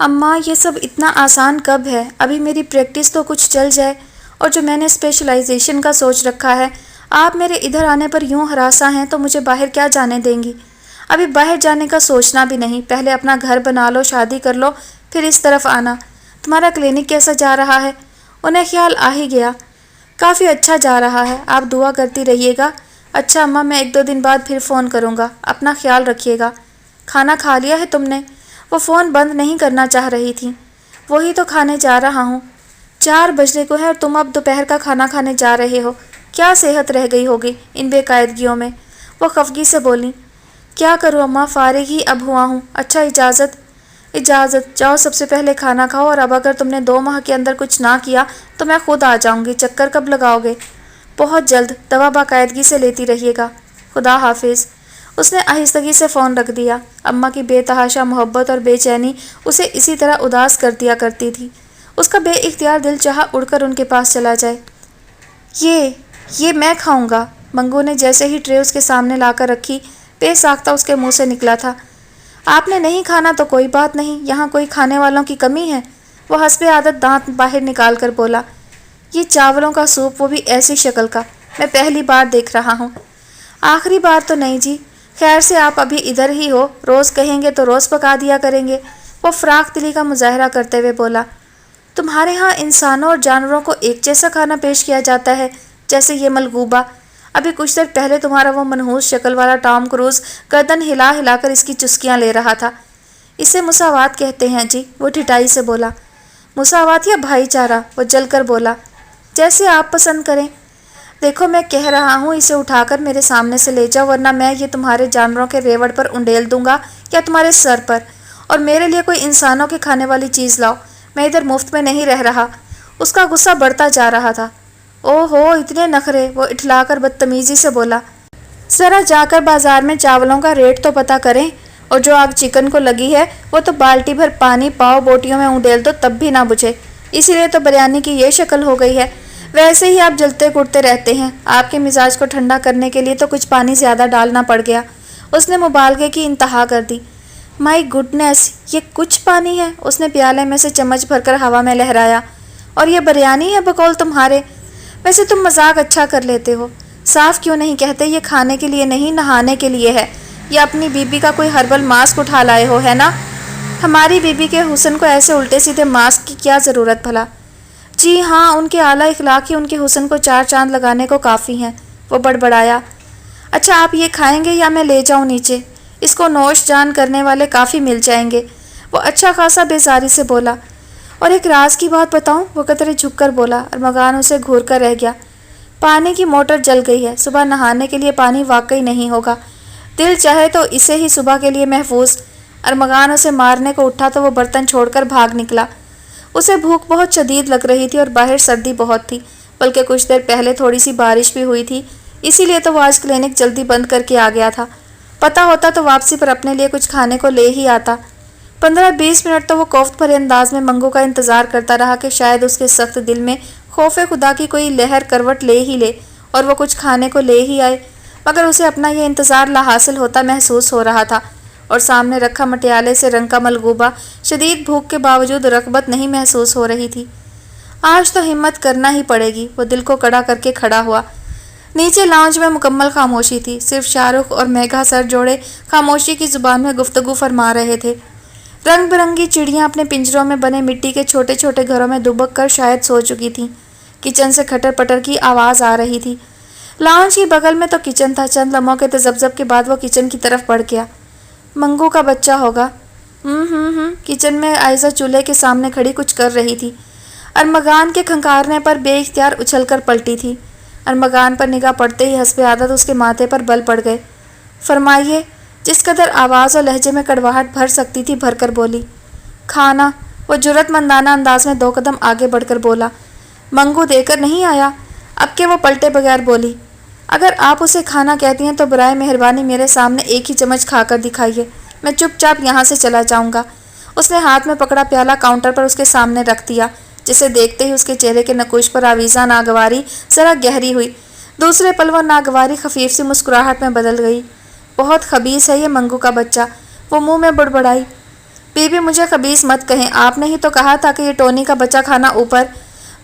اماں یہ سب اتنا آسان کب ہے؟ ابھی میری پریکٹس تو کچھ چل جائے، اور جو میں نے اسپیشلائزیشن کا سوچ رکھا ہے، آپ میرے ادھر آنے پر یوں ہراساں ہیں تو مجھے باہر کیا جانے دیں گی؟ ابھی باہر جانے کا سوچنا بھی نہیں، پہلے اپنا گھر بنا لو، شادی کر لو، پھر اس طرف آنا۔ تمہارا کلینک کیسا جا رہا ہے؟ انہیں خیال آ ہی گیا، کافی اچھا جا رہا ہے، آپ دعا کرتی رہیے گا۔ اچھا اماں، میں 1-2 دن بعد پھر فون کروں گا، اپنا خیال رکھیے گا۔ کھانا کھا لیا ہے تم نے؟ وہ فون بند نہیں کرنا چاہ رہی تھی۔ وہی تو کھانے جا رہا ہوں، 4 بجنے کو ہے اور تم اب دوپہر کا کھانا کھانے جا رہے ہو، کیا صحت رہ گئی ہوگی ان بے قاعدگیوں میں؟ وہ خفگی سے بولی۔ کیا کروں اماں، فارغ ہی اب ہوا ہوں۔ اچھا اجازت جاؤ، سب سے پہلے کھانا کھاؤ، اور اب اگر تم نے 2 ماہ کے اندر کچھ نہ کیا تو میں خود آ جاؤں گی۔ چکر کب لگاؤ گے؟ بہت جلد، دوا باقاعدگی سے لیتی رہیے گا، خدا حافظ۔ اس نے آہستگی سے فون رکھ دیا۔ اماں کی بے تحاشا محبت اور بے چینی اسے اسی طرح اداس کر دیا کرتی تھی، اس کا بے اختیار دل چاہا اڑ کر ان کے پاس چلا جائے۔ یہ میں کھاؤں گا، منگو نے جیسے ہی ٹرے اس کے سامنے لا کر رکھی، بے ساختہ اس کے منہ سے نکلا تھا۔ آپ نے نہیں کھانا تو کوئی بات نہیں، یہاں کوئی کھانے والوں کی کمی ہے؟ وہ حسب عادت دانت باہر نکال کر بولا۔ یہ چاولوں کا سوپ، وہ بھی ایسی شکل کا، میں پہلی بار دیکھ رہا ہوں۔ آخری بار تو نہیں جی، خیر سے آپ ابھی ادھر ہی ہو، روز کہیں گے تو روز پکا دیا کریں گے، وہ فراخ دلی کا مظاہرہ کرتے ہوئے بولا۔ تمہارے ہاں انسانوں اور جانوروں کو ایک جیسا کھانا پیش کیا جاتا ہے، جیسے یہ ملغوبہ؟ ابھی کچھ دیر پہلے تمہارا وہ منحوس شکل والا ٹام کروز گردن ہلا ہلا کر اس کی چسکیاں لے رہا تھا۔ اسے مساوات کہتے ہیں جی، وہ ٹھٹائی سے بولا۔ مساوات یا بھائی چارہ؟ وہ جل کر بولا۔ جیسے آپ پسند کریں۔ دیکھو میں کہہ رہا ہوں، اسے اٹھا کر میرے سامنے سے لے جاؤ، ورنہ میں یہ تمہارے جانوروں کے ریوڑ پر انڈیل دوں گا یا تمہارے سر پر، اور میرے لیے کوئی انسانوں کے کھانے والی چیز لاؤ، میں ادھر مفت میں نہیں رہ رہا۔ اس کا غصہ بڑھتا جا رہا تھا۔ او ہو اتنے نخرے، وہ اٹھلا کر بدتمیزی سے بولا۔ ذرا جا کر بازار میں چاولوں کا ریٹ تو پتہ کریں، اور جو آگ چکن کو لگی ہے وہ تو بالٹی بھر پانی پاؤ بوٹیوں میں انڈیل دو تب بھی نہ بجھے، اسی لیے تو بریانی کی یہ شکل ہو گئی ہے۔ ویسے ہی آپ جلتے کڑتے رہتے ہیں، آپ کے مزاج کو ٹھنڈا کرنے کے لیے تو کچھ پانی زیادہ ڈالنا پڑ گیا۔ اس نے مبالغے کی انتہا کر دی۔ مائی گڈنس، یہ کچھ پانی ہے؟ اس نے پیالے میں سے چمچ بھر کر ہوا میں لہرایا۔ اور یہ بریانی ہے بقول تمہارے؟ ویسے تم مذاق اچھا کر لیتے ہو، صاف کیوں نہیں کہتے یہ کھانے کے لیے نہیں نہانے کے لیے ہے؟ یا اپنی بیوی کا کوئی ہربل ماسک اٹھا لائے ہو، ہے نا؟ ہماری بیوی کے حسن کو ایسے الٹے سیدھے ماسک کی کیا ضرورت بھلا؟ جی ہاں، ان کے اعلیٰ اخلاق ہی ان کے حسن کو 4 چاند لگانے کو کافی ہیں، وہ بڑبڑایا۔ اچھا آپ یہ کھائیں گے یا میں لے جاؤں نیچے؟ اس کو نوش جان کرنے والے کافی مل جائیں گے، وہ اچھا خاصا بیزاری سے بولا۔ اور ایک راز کی بات بتاؤں؟ وہ قطرے جھک کر بولا۔ ارمغان اسے گھور کر رہ گیا۔ پانی کی موٹر جل گئی ہے، صبح نہانے کے لیے پانی واقعی نہیں ہوگا، دل چاہے تو اسے ہی صبح کے لیے محفوظ۔ ارمغان اسے مارنے کو اٹھا تو وہ برتن چھوڑ کر بھاگ نکلا۔ اسے بھوک بہت شدید لگ رہی تھی اور باہر سردی بہت تھی، بلکہ کچھ دیر پہلے تھوڑی سی بارش بھی ہوئی تھی، اسی لیے تو وہ آج کلینک جلدی بند کر کے آ گیا تھا۔ پتہ ہوتا تو واپسی پر اپنے لیے کچھ کھانے کو لے ہی آتا۔ 15-20 منٹ تو وہ کوفت بھرے انداز میں منگو کا انتظار کرتا رہا کہ شاید اس کے سخت دل میں خوف خدا کی کوئی لہر کروٹ لے ہی لے اور وہ کچھ کھانے کو لے ہی آئے، مگر اسے اپنا یہ انتظار لا حاصل ہوتا محسوس ہو رہا تھا، اور سامنے رکھا مٹیالے سے رنگ کا ملغوبہ شدید بھوک کے باوجود رغبت نہیں محسوس ہو رہی تھی۔ آج تو ہمت کرنا ہی پڑے گی، وہ دل کو کڑا کر کے کھڑا ہوا۔ نیچے لاؤنج میں مکمل خاموشی تھی، صرف شاہ رخ اور میگھا سر جوڑے خاموشی کی زبان میں گفتگو فرما رہے تھے۔ رنگ برنگی چڑیاں اپنے پنجروں میں بنے مٹی کے چھوٹے چھوٹے گھروں میں دبک کر شاید سو چکی تھیں۔ کچن سے کھٹر پٹر کی آواز آ رہی تھی۔ لاؤنج کی بغل میں تو کچن تھا۔ چند لمحوں کے تذبذب کے بعد وہ کچن کی طرف بڑھ گیا۔ منگو کا بچہ ہوگا۔ کچن میں عائزہ چولہے کے سامنے کھڑی کچھ کر رہی تھی۔ ارمغان کے کھنکارنے پر بے اختیار اچھل کر پلٹی تھی۔ ارمغان پر نگاہ پڑتے ہی حسب عادت اس کے ماتھے پر بل پڑ گئے۔ فرمائیے، جس قدر آواز اور لہجے میں کڑواہٹ بھر سکتی تھی بھر کر بولی۔ کھانا، وہ جرأت مندانہ انداز میں 2 قدم آگے بڑھ کر بولا۔ منگو دے کر نہیں آیا؟ اب کہ وہ پلٹے بغیر بولی۔ اگر آپ اسے کھانا کہتی ہیں تو برائے مہربانی میرے سامنے ایک ہی چمچ کھا کر دکھائیے، میں چپ چاپ یہاں سے چلا جاؤں گا۔ اس نے ہاتھ میں پکڑا پیالہ کاؤنٹر پر اس کے سامنے رکھ دیا، جسے دیکھتے ہی اس کے چہرے کے نقوش پر آویزاں ناگواری ذرا گہری ہوئی۔ دوسرے پل وہ ناگواری خفیف سی مسکراہٹ میں بدل گئی۔ بہت خبیث ہے یہ منگو کا بچہ، وہ منہ میں بڑبڑائی۔ بی بی مجھے خبیث مت کہیں، آپ نے ہی تو کہا تھا کہ یہ ٹونی کا بچہ کھانا اوپر۔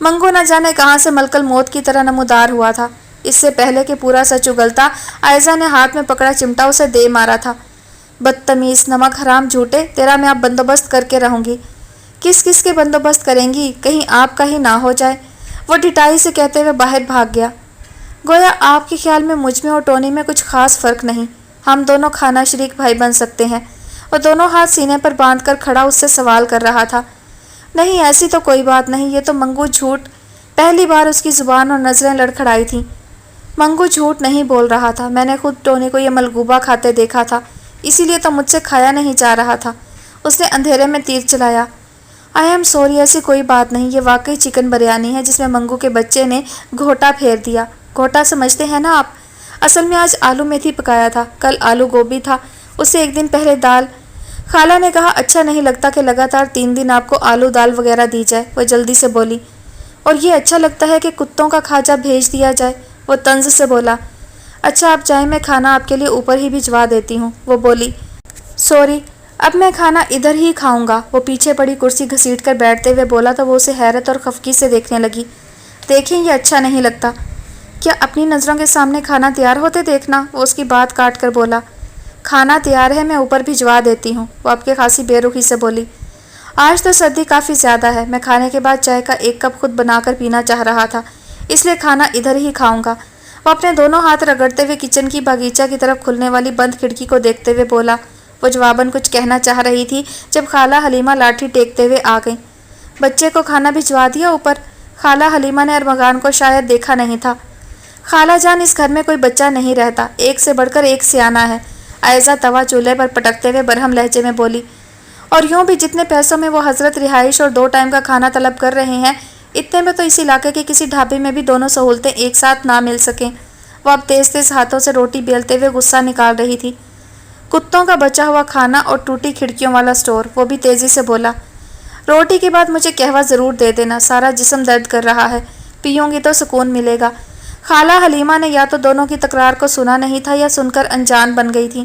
منگو نہ جانے کہاں سے ملکل موت کی طرح نمودار ہوا تھا۔ اس سے پہلے کہ پورا سچ اگلتا، عائزہ نے ہاتھ میں پکڑا چمٹا اسے دے مارا تھا۔ بدتمیز، نمک حرام جھوٹے، تیرا میں اب بندوبست کر کے رہوں گی۔ کس کس کے بندوبست کریں گی؟ کہیں آپ کا ہی نہ ہو جائے، وہ ڈٹائی سے کہتے ہوئے باہر بھاگ گیا۔ گویا آپ کے خیال میں مجھ میں اور ٹونی میں کچھ خاص فرق نہیں، ہم دونوں کھانا شریک بھائی بن سکتے ہیں۔ وہ دونوں ہاتھ سینے پر باندھ کر کھڑا اس سے سوال کر رہا تھا۔ نہیں، ایسی تو کوئی بات نہیں، یہ تو منگو جھوٹ۔ پہلی بار اس کی زبان اور نظریں لڑکھڑائی تھیں۔ منگو جھوٹ نہیں بول رہا تھا، میں نے خود ٹونی کو یہ ملغوبہ کھاتے دیکھا تھا، اسی لیے تو مجھ سے کھایا نہیں جا رہا تھا۔ اس نے اندھیرے میں تیر چلایا۔ آئی ایم سوری، ایسی کوئی بات نہیں، یہ واقعی چکن بریانی ہے جس میں منگو کے بچے نے گھوٹا پھیر دیا۔ گھوٹا سمجھتے ہیں نا آپ؟ اصل میں آج آلو میتھی پکایا تھا، کل آلو گوبھی تھا، اس سے 1 دن پہلے دال۔ خالہ نے کہا اچھا نہیں لگتا کہ لگاتار 3 دن آپ کو آلو دال وغیرہ دی جائے، وہ جلدی سے بولی۔ اور یہ اچھا لگتا ہے کہ کتوں کا کھاجا بھیج دیا جائے، وہ طنز سے بولا۔ اچھا آپ جائیں، میں کھانا آپ کے لیے اوپر ہی بھجوا دیتی ہوں، وہ بولی۔ سوری، اب میں کھانا ادھر ہی کھاؤں گا، وہ پیچھے پڑی کرسی گھسیٹ کر بیٹھتے ہوئے بولا تو وہ اسے حیرت اور خفگی سے دیکھنے لگی۔ دیکھیں، یہ اچھا نہیں لگتا۔ کیا اپنی نظروں کے سامنے کھانا تیار ہوتے دیکھنا؟ وہ اس کی بات کاٹ کر بولا۔ کھانا تیار ہے، میں اوپر بھجوا دیتی ہوں، وہ اب کے خاصی بے رخی سے بولی۔ آج تو سردی کافی زیادہ ہے، میں کھانے کے بعد چائے کا 1 کپ خود بنا کر پینا چاہ رہا تھا، اس لیے کھانا ادھر ہی کھاؤں گا۔ وہ اپنے دونوں ہاتھ رگڑتے ہوئے کچن کی باغیچہ کی طرف کھلنے والی بند کھڑکی کو دیکھتے ہوئے بولا۔ وہ جواباً کچھ کہنا چاہ رہی تھی جب خالہ حلیمہ لاٹھی ٹیکتے ہوئے آ گئیں۔ بچے کو کھانا بھجوا دیا اوپر؟ خالہ حلیمہ نے ارمغان کو شاید دیکھا نہیں تھا۔ خالہ جان، اس گھر میں کوئی بچہ نہیں رہتا، ایک سے بڑھ کر ایک سیانہ ہے، عائزہ توا چولہے پر پٹکتے ہوئے برہم لہجے میں بولی۔ اور یوں بھی جتنے پیسوں میں وہ حضرت رہائش اور 2 ٹائم کا کھانا طلب کر رہے ہیں، اتنے میں تو اس علاقے کے کسی ڈھابے میں بھی دونوں سہولتیں ایک ساتھ نہ مل سکیں۔ وہ اب تیز تیز ہاتھوں سے روٹی بیلتے ہوئے غصہ نکال رہی تھی۔ کتوں کا بچا ہوا کھانا اور ٹوٹی کھڑکیوں والا سٹور، وہ بھی تیزی سے بولا۔ روٹی کے بعد مجھے قہوہ ضرور دے دینا، سارا جسم درد کر رہا ہے، پیوں گی تو سکون ملے گا۔ خالہ حلیمہ نے یا تو دونوں کی تکرار کو سنا نہیں تھا یا سن کر انجان بن گئی تھی۔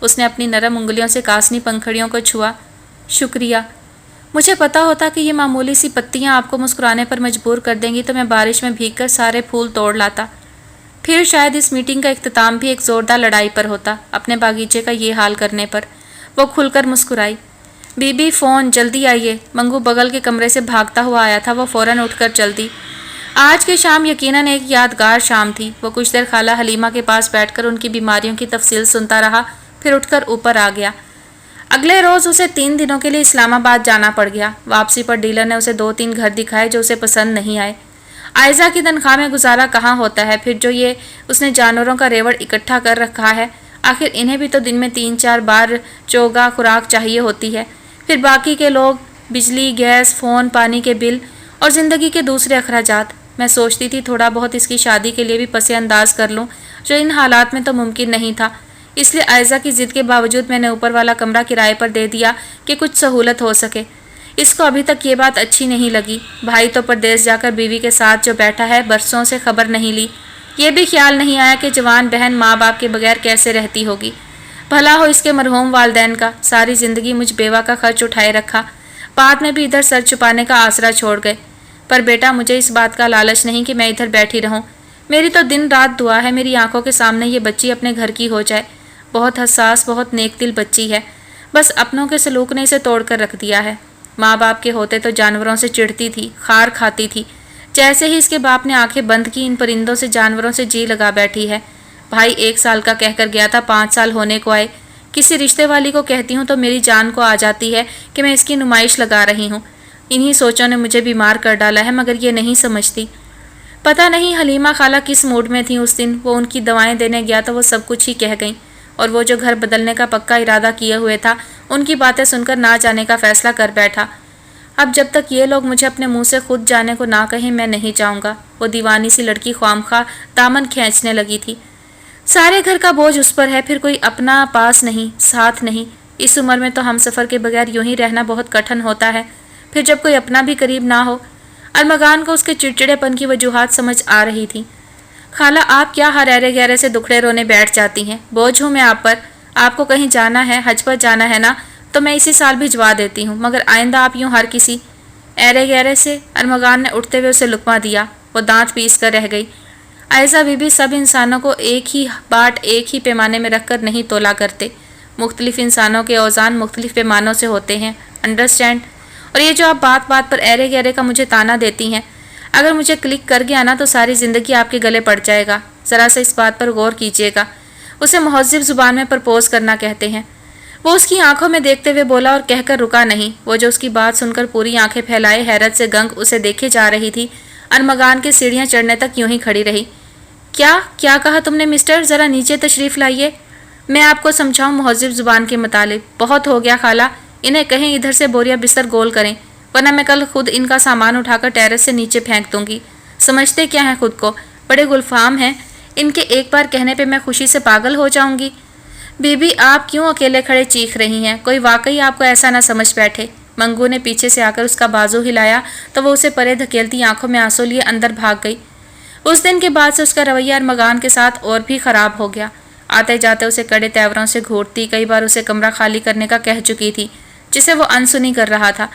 اس نے اپنی نرم انگلیوں سے کاسنی پنکھڑیوں کو چھوا۔ شکریہ۔ مجھے پتا ہوتا کہ یہ معمولی سی پتیاں آپ کو مسکرانے پر مجبور کر دیں گی تو میں بارش میں بھیگ کر سارے پھول توڑ لاتا۔ پھر شاید اس میٹنگ کا اختتام بھی ایک زوردار لڑائی پر ہوتا، اپنے باغیچے کا یہ حال کرنے پر۔ وہ کھل کر مسکرائی۔ بی بی فون، جلدی آئیے۔ منگو بغل کے کمرے سے بھاگتا ہوا آیا تھا، وہ فوراً اٹھ کر چل دی۔ آج کی شام یقیناً ایک یادگار شام تھی۔ وہ کچھ دیر خالہ حلیمہ کے پاس بیٹھ کر ان کی بیماریوں کی تفصیل سنتا رہا، پھر اٹھ کر اوپر آ گیا۔ اگلے روز اسے 3 دنوں کے لیے اسلام آباد جانا پڑ گیا۔ واپسی پر ڈیلر نے اسے 2-3 گھر دکھائے جو اسے پسند نہیں آئے۔ عائزہ کی تنخواہ میں گزارا کہاں ہوتا ہے، پھر جو یہ اس نے جانوروں کا ریوڑ اکٹھا کر رکھا ہے، آخر انہیں بھی تو دن میں 3-4 بار چوگا خوراک چاہیے ہوتی ہے۔ پھر باقی کے لوگ، بجلی، گیس، فون، پانی کے بل اور زندگی کے دوسرے اخراجات۔ میں سوچتی تھی تھوڑا بہت اس کی شادی کے لیے بھی پس انداز کر لوں، جو ان حالات میں تو ممکن نہیں تھا۔ اس لیے عائزہ کی ضد کے باوجود میں نے اوپر والا کمرہ کرائے پر دے دیا کہ کچھ سہولت ہو سکے۔ اس کو ابھی تک یہ بات اچھی نہیں لگی۔ بھائی تو پردیس جا کر بیوی کے ساتھ جو بیٹھا ہے، برسوں سے خبر نہیں لی۔ یہ بھی خیال نہیں آیا کہ جوان بہن ماں باپ کے بغیر کیسے رہتی ہوگی۔ بھلا ہو اس کے مرحوم والدین کا، ساری زندگی مجھ بیوہ کا خرچ اٹھائے رکھا، بعد میں بھی ادھر سر چھپانے کا آسرا چھوڑ گئے۔ پر بیٹا مجھے اس بات کا لالچ نہیں کہ میں ادھر بیٹھی رہوں۔ میری تو دن رات دعا ہے میری آنکھوں کے سامنے یہ بچی اپنے گھر کی ہو جائے۔ بہت حساس، بہت نیک دل بچی ہے، بس اپنوں کے سلوک نے اسے توڑ کر رکھ دیا ہے۔ ماں باپ کے ہوتے تو جانوروں سے چڑھتی تھی، خار کھاتی تھی۔ جیسے ہی اس کے باپ نے آنکھیں بند کی، ان پرندوں سے، جانوروں سے جی لگا بیٹھی ہے۔ بھائی 1 سال کا کہہ کر گیا تھا، 5 سال ہونے کو آئے۔ کسی رشتے والی کو کہتی ہوں تو میری جان کو آ جاتی ہے کہ میں اس کی نمائش لگا رہی ہوں۔ انہی سوچوں نے مجھے بیمار کر ڈالا ہے، مگر یہ نہیں سمجھتی۔ پتہ نہیں حلیمہ خالہ کس موڈ میں تھیں اس دن۔ وہ ان کی دوائیں دینے گیا تو وہ سب کچھ ہی کہہ گئیں، اور وہ جو گھر بدلنے کا پکا ارادہ کیے ہوئے تھا، ان کی باتیں سن کر نہ جانے کا فیصلہ کر بیٹھا۔ اب جب تک یہ لوگ مجھے اپنے منہ سے خود جانے کو نہ کہیں، میں نہیں جاؤں گا۔ وہ دیوانی سی لڑکی خواہ دامن کھینچنے لگی تھی۔ سارے گھر کا بوجھ اس پر ہے، پھر کوئی اپنا پاس نہیں، ساتھ نہیں۔ اس عمر میں تو ہم سفر کے بغیر یوں ہی رہنا بہت کٹھن ہوتا ہے، پھر جب کوئی اپنا بھی قریب نہ ہو۔ ارمغان کو اس کے چڑچڑے پن کی وجوہات سمجھ آ رہی تھی۔ خالہ آپ کیا ہریرے گہرے سے دکھڑے رونے بیٹھ جاتی ہیں؟ بوجھ ہوں میں آپ پر۔ آپ کو کہیں جانا ہے، حج پر جانا ہے نا، تو میں اسی سال بھجوا دیتی ہوں، مگر آئندہ آپ یوں ہر کسی ایرے گہرے سے۔ ارمغان نے اٹھتے ہوئے اسے لقمہ دیا۔ وہ دانت پیس کر رہ گئی۔ عائزہ بی بی سب انسانوں کو ایک ہی باٹ، ایک ہی پیمانے میں رکھ کر نہیں تولا کرتے۔ مختلف انسانوں کے اوزان مختلف پیمانوں سے ہوتے ہیں، انڈرسٹینڈ؟ اور یہ جو آپ بات بات پر ایرے گہرے کا مجھے تانا دیتی ہیں، اگر مجھے کلک کر گیا نا تو ساری زندگی آپ کے گلے پڑ جائے گا۔ ذرا سے اس بات پر غور کیجیے گا۔ اسے مہذب زبان میں پرپوز کرنا کہتے ہیں۔ وہ اس کی آنکھوں میں دیکھتے ہوئے بولا اور کہہ کر رکا نہیں۔ وہ جو اس کی بات سن کر پوری آنکھیں پھیلائے حیرت سے گنگ اسے دیکھے جا رہی تھی، ارمغان کے سیڑھیاں چڑھنے تک یوں ہی کھڑی رہی۔ کیا کہا تم نے مسٹر؟ ذرا نیچے تشریف لائیے، میں آپ کو سمجھاؤں مہذب زبان کے مطابق۔ بہت ہو گیا خالہ، انہیں کہیں ادھر سے بوریا بستر گول کریں، ورنہ میں کل خود ان کا سامان اٹھا کر ٹیرس سے نیچے پھینک دوں گی۔ سمجھتے کیا ہیں خود کو؟ بڑے گلفام ہیں، ان کے ایک بار کہنے پہ میں خوشی سے پاگل ہو جاؤں گی۔ بی بی آپ کیوں اکیلے کھڑے چیخ رہی ہیں؟ کوئی واقعی آپ کو ایسا نہ سمجھ بیٹھے۔ منگو نے پیچھے سے آ کر اس کا بازو ہلایا تو وہ اسے پرے دھکیلتی آنکھوں میں آنسو لیے اندر بھاگ گئی۔ اس دن کے بعد سے اس کا رویہ ارمغان کے ساتھ اور بھی خراب ہو گیا۔ آتے جاتے اسے کڑے تیوروں سے گھورتی، کئی بار اسے کمرہ خالی کرنے کا کہہ چکی تھی، جسے وہ انسنی کر رہا تھا۔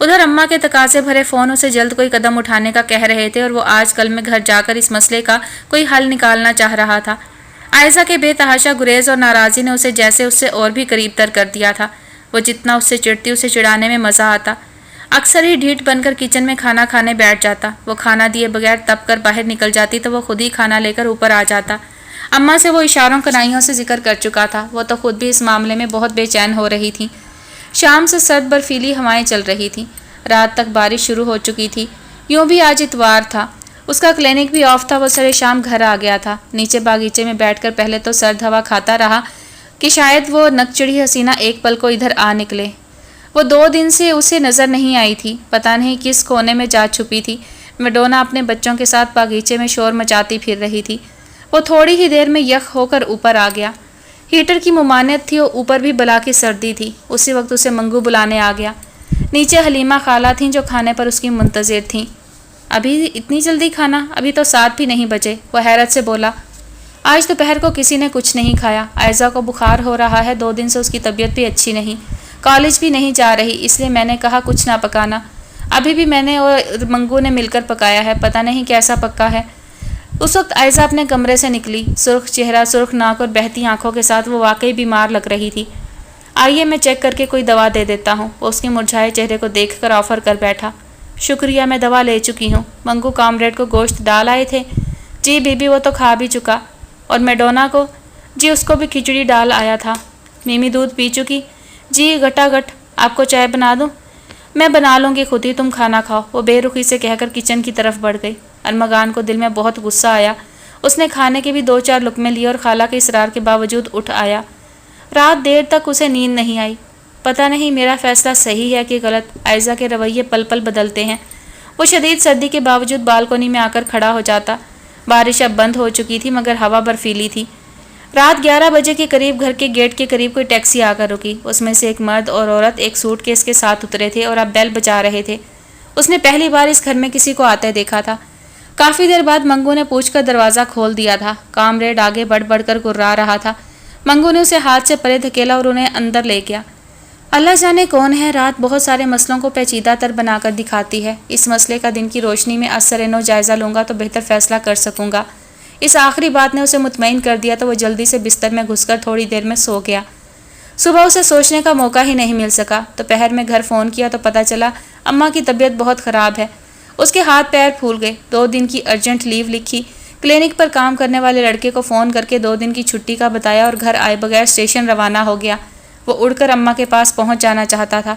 ادھر اماں کے تقاضے بھرے فون اسے جلد کوئی قدم اٹھانے کا کہہ رہے تھے، اور وہ آج کل میں گھر جا کر اس مسئلے کا کوئی حل نکالنا چاہ رہا تھا۔ عائزہ کے بے تحاشا گریز اور ناراضی نے اسے جیسے اس سے اور بھی قریب تر کر دیا تھا۔ وہ جتنا اس سے چڑھتی، اسے چڑھانے میں مزہ آتا۔ اکثر ہی ڈھیٹ بن کر کچن میں کھانا کھانے بیٹھ جاتا۔ وہ کھانا دیے بغیر تپ کر باہر نکل جاتی تو وہ خود ہی کھانا لے کر اوپر آ جاتا۔ اماں سے وہ اشاروں کنائیوں سے ذکر کر چکا تھا، وہ تو خود بھی اس معاملے میں بہت بے چین ہو رہی تھی۔ شام سے سرد برفیلی ہوائیں چل رہی تھیں، رات تک بارش شروع ہو چکی تھی۔ یوں بھی آج اتوار تھا، اس کا کلینک بھی آف تھا۔ وہ سرے شام گھر آ گیا تھا۔ نیچے باغیچے میں بیٹھ کر پہلے تو سرد ہوا کھاتا رہا کہ شاید وہ نک چڑھی حسینہ ایک پل کو ادھر آ نکلے۔ وہ 2 دن سے اسے نظر نہیں آئی تھی، پتہ نہیں کس کونے میں جا چھپی تھی۔ میڈونا اپنے بچوں کے ساتھ باغیچے میں شور مچاتی پھر رہی تھی۔ وہ تھوڑی ہی دیر میں یک ہو کر اوپر آ گیا۔ ہیٹر کی ممانعت تھی اور اوپر بھی بلا کی سردی تھی۔ اسی وقت اسے منگو بلانے آ گیا۔ نیچے حلیمہ خالہ تھیں جو کھانے پر اس کی منتظر تھیں۔ ابھی اتنی جلدی کھانا؟ ابھی تو 7 بھی نہیں بجے، وہ حیرت سے بولا۔ آج دوپہر کو کسی نے کچھ نہیں کھایا۔ عائزہ کو بخار ہو رہا ہے، 2 دن سے اس کی طبیعت بھی اچھی نہیں، کالج بھی نہیں جا رہی، اس لیے میں نے کہا کچھ نہ پکانا۔ ابھی بھی میں نے اور منگو نے مل کر پکایا ہے، پتہ نہیں کیسا پکا ہے۔ اس وقت عائزہ اپنے کمرے سے نکلی، سرخ چہرہ، سرخ ناک اور بہتی آنکھوں کے ساتھ وہ واقعی بیمار لگ رہی تھی۔ آئیے میں چیک کر کے کوئی دوا دے دیتا ہوں، وہ اس کے مرجھائے چہرے کو دیکھ کر آفر کر بیٹھا۔ شکریہ، میں دوا لے چکی ہوں۔ منگو کامریڈ کو گوشت ڈال آئے تھے؟ جی بی بی، وہ تو کھا بھی چکا۔ اور میڈونا کو؟ جی اس کو بھی کھچڑی ڈال آیا تھا۔ میمی دودھ پی چکی؟ جی گھٹا گھٹ۔ آپ کو چائے بنا دوں؟ میں بنا لوں گی خود ہی، تم کھانا کھاؤ، وہ بے رخی سے کہہ کر کچن کی طرف بڑھ گئی۔ ارمغان کو دل میں بہت غصہ آیا، اس نے کھانے کے بھی 2-4 لقمے لیے اور خالہ کے اصرار کے باوجود اٹھ آیا۔ رات دیر تک اسے نیند نہیں آئی۔ پتہ نہیں میرا فیصلہ صحیح ہے کہ غلط، عائزہ کے رویے پل پل بدلتے ہیں۔ وہ شدید سردی کے باوجود بالکونی میں آ کر کھڑا ہو جاتا۔ بارش اب بند ہو چکی تھی مگر ہوا برفیلی تھی۔ رات 11 بجے کے قریب گھر کے گیٹ کے قریب کوئی ٹیکسی آ کر رکی، اس میں سے ایک مرد اور عورت ایک سوٹ کیس کے ساتھ اترے تھے اور اب بیل بجا رہے تھے۔ اس نے پہلی بار اس گھر میں کسی کو آتے دیکھا تھا۔ کافی دیر بعد منگو نے پوچھ کر دروازہ کھول دیا تھا۔ کامریڈ آگے بڑھ بڑھ کر گررا رہا تھا۔ منگو نے اسے ہاتھ سے پرے دھکیلا اور انہیں اندر لے گیا۔ اللہ جانے کون ہے، رات بہت سارے مسئلوں کو پیچیدہ تر بنا کر دکھاتی ہے۔ اس مسئلے کا دن کی روشنی میں اثر نو جائزہ لوں گا تو بہتر فیصلہ کر سکوں گا۔ اس آخری بات نے اسے مطمئن کر دیا تو وہ جلدی سے بستر میں گھس کر تھوڑی دیر میں سو گیا۔ صبح اسے سوچنے کا موقع ہی نہیں مل سکا۔ دوپہر میں گھر فون کیا تو پتہ چلا اماں کی طبیعت بہت خراب ہے۔ اس کے ہاتھ پیر پھول گئے۔ 2 دن کی ارجنٹ لیو لکھی، کلینک پر کام کرنے والے لڑکے کو فون کر کے 2 دن کی چھٹی کا بتایا اور گھر آئے بغیر اسٹیشن روانہ ہو گیا۔ وہ اڑ کر اماں کے پاس پہنچ جانا چاہتا تھا۔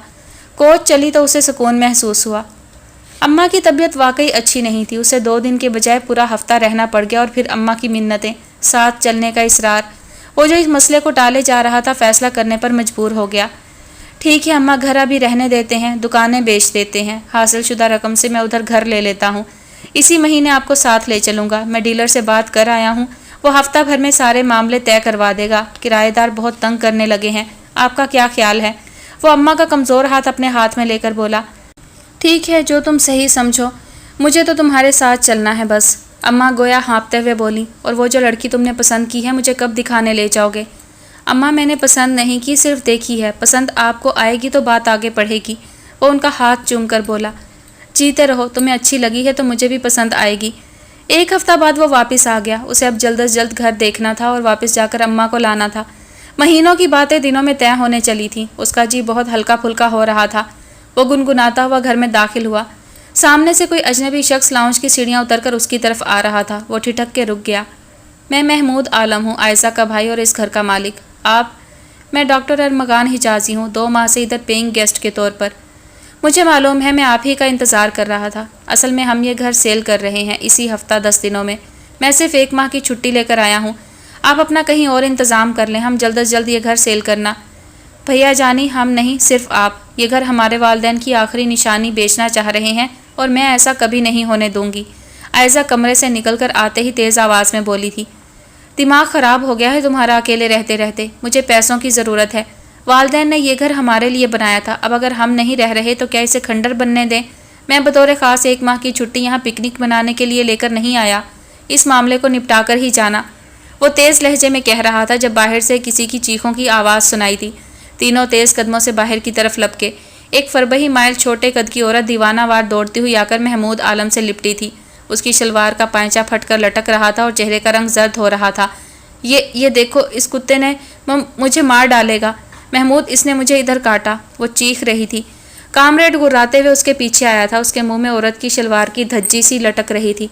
کوچ چلی تو اسے سکون محسوس ہوا۔ اماں کی طبیعت واقعی اچھی نہیں تھی، اسے 2 دن کے بجائے پورا ہفتہ رہنا پڑ گیا اور پھر اماں کی منتیں، ساتھ چلنے کا اصرار۔ وہ جو اس مسئلے کو ٹالے جا رہا تھا فیصلہ کرنے پر مجبور ہو گیا۔ ٹھیک ہے اماں، گھر ابھی رہنے دیتے ہیں، دکانیں بیچ دیتے ہیں، حاصل شدہ رقم سے میں ادھر گھر لے لیتا ہوں، اسی مہینے آپ کو ساتھ لے چلوں گا۔ میں ڈیلر سے بات کر آیا ہوں، وہ ہفتہ بھر میں سارے معاملے طے کروا دے گا۔ کرایہ دار بہت تنگ کرنے لگے ہیں، آپ کا کیا خیال ہے؟ وہ اماں کا کمزور ہاتھ اپنے ہاتھ میں لے کر بولا۔ ٹھیک ہے، جو تم صحیح سمجھو، مجھے تو تمہارے ساتھ چلنا ہے بس۔ اماں گویا ہانپتے ہوئے بولی۔ اور وہ جو لڑکی تم نے پسند کی ہے مجھے کب دکھانے لے جاؤ گے؟ اماں میں نے پسند نہیں کی، صرف دیکھی ہے، پسند آپ کو آئے گی تو بات آگے بڑھے گی۔ وہ ان کا ہاتھ چوم کر بولا۔ جیتے رہو، تمہیں اچھی لگی ہے تو مجھے بھی پسند آئے گی۔ 1 ہفتہ بعد وہ واپس آ گیا۔ اسے اب جلد از جلد گھر دیکھنا تھا اور واپس جا کر اماں کو لانا تھا۔ مہینوں کی باتیں دنوں میں طے ہونے چلی تھیں۔ اس کا جی بہت ہلکا پھلکا ہو رہا تھا۔ وہ گنگناتا ہوا گھر میں داخل ہوا۔ سامنے سے کوئی اجنبی شخص لاؤنج کی سیڑھیاں اتر کر اس کی طرف آ رہا تھا۔ وہ ٹھٹک کے رک گیا۔ میں محمود عالم ہوں، عائزہ کا بھائی اور اس گھر کا مالک۔ آپ؟ میں ڈاکٹر ارمغان حجازی ہوں، 2 ماہ سے ادھر پیئنگ گیسٹ کے طور پر۔ مجھے معلوم ہے، میں آپ ہی کا انتظار کر رہا تھا۔ اصل میں ہم یہ گھر سیل کر رہے ہیں اسی ہفتہ 10 دنوں میں۔ میں صرف 1 ماہ کی چھٹی لے کر آیا ہوں۔ آپ اپنا کہیں اور انتظام کر لیں، ہم جلد از جلد یہ گھر سیل کرنا۔ بھیا جانی، ہم نہیں، صرف آپ۔ یہ گھر ہمارے والدین کی آخری نشانی بیچنا چاہ رہے ہیں اور میں ایسا کبھی نہیں ہونے دوں گی۔ عائزہ کمرے سے نکل کر آتے ہی تیز آواز میں بولی تھی۔ دماغ خراب ہو گیا ہے تمہارا اکیلے رہتے رہتے، مجھے پیسوں کی ضرورت ہے۔ والدین نے یہ گھر ہمارے لیے بنایا تھا، اب اگر ہم نہیں رہ رہے تو کیا اسے کھنڈر بننے دیں؟ میں بطور خاص 1 ماہ کی چھٹی یہاں پکنک منانے کے لیے لے کر نہیں آیا، اس معاملے کو نپٹا کر ہی جانا۔ وہ تیز لہجے میں کہہ رہا تھا جب باہر سے کسی کی چیخوں کی آواز سنائی دی۔ تینوں تیز قدموں سے باہر کی طرف لپکے۔ ایک فربہی مائل چھوٹے قد کی عورت دیوانہ وار دوڑتی ہوئی آ کر محمود عالم سے لپٹی تھی۔ اس کی شلوار کا پائچہ پھٹ کر لٹک رہا تھا اور چہرے کا رنگ زرد ہو رہا تھا۔ یہ دیکھو، اس کتے نے مجھے مار ڈالے گا۔ محمود، اس نے مجھے ادھر کاٹا، وہ چیخ رہی تھی۔ کامریڈ گراتے ہوئے اس کے پیچھے آیا تھا، اس کے منہ میں عورت کی شلوار کی دھجی سی لٹک رہی تھی۔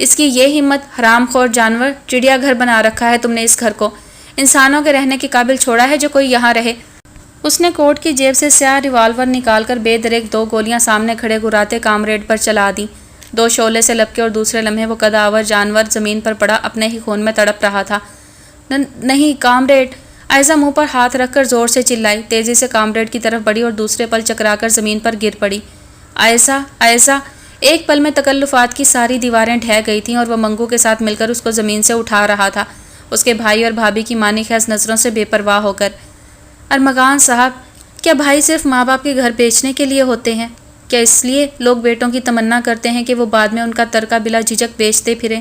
اس کی یہ ہمت، حرام خور جانور، چڑیا گھر بنا رکھا ہے تم نے اس گھر کو، انسانوں کے رہنے کے قابل چھوڑا ہے جو کوئی یہاں رہے؟ اس نے کوٹ کی جیب سے سیاہ ریوالور نکال کر بے دریک 2 گولیاں سامنے کھڑے گراتے کامریڈ پر چلا دیں۔ 2 شعلے سے لپکے اور دوسرے لمحے وہ کداور جانور زمین پر پڑا اپنے ہی خون میں تڑپ رہا تھا۔ نہیں کامریڈ! عائزہ منہ پر ہاتھ رکھ کر زور سے چلائی، تیزی سے کامریڈ کی طرف بڑھی اور دوسرے پل چکرا کر زمین پر گر پڑی۔ عائزہ! عائزہ! ایک پل میں تکلفات کی ساری دیواریں ڈھہ گئی تھیں اور وہ منگو کے ساتھ مل کر اس کو زمین سے اٹھا رہا تھا، اس کے بھائی اور بھابھی کی مانی خیز نظروں سے بے پرواہ ہو کر۔ ارمغان صاحب، کیا بھائی صرف ماں باپ کے گھر بیچنے کے لیے ہوتے ہیں؟ کیا اس لیے لوگ بیٹوں کی تمنا کرتے ہیں کہ وہ بعد میں ان کا ترکہ بلا جھجک بیچتے پھریں؟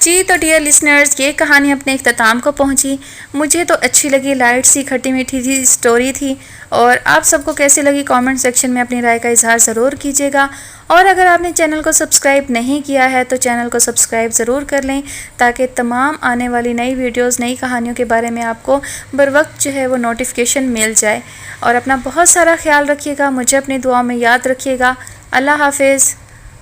جی تو ڈیئر لسنرز، یہ کہانی اپنے اختتام کو پہنچی. مجھے تو اچھی لگی، لائٹ سی کھٹی میٹھی سی سٹوری تھی. اور آپ سب کو کیسی لگی کامنٹ سیکشن میں اپنی رائے کا اظہار ضرور کیجیے گا. اور اگر آپ نے چینل کو سبسکرائب نہیں کیا ہے تو چینل کو سبسکرائب ضرور کر لیں، تاکہ تمام آنے والی نئی ویڈیوز، نئی کہانیوں کے بارے میں آپ کو بر وقت جو ہے وہ نوٹیفیکیشن مل جائے. اور اپنا بہت سارا خیال رکھیے گا، مجھے اپنی دعاؤں میں یاد رکھیے گا. اللہ حافظ.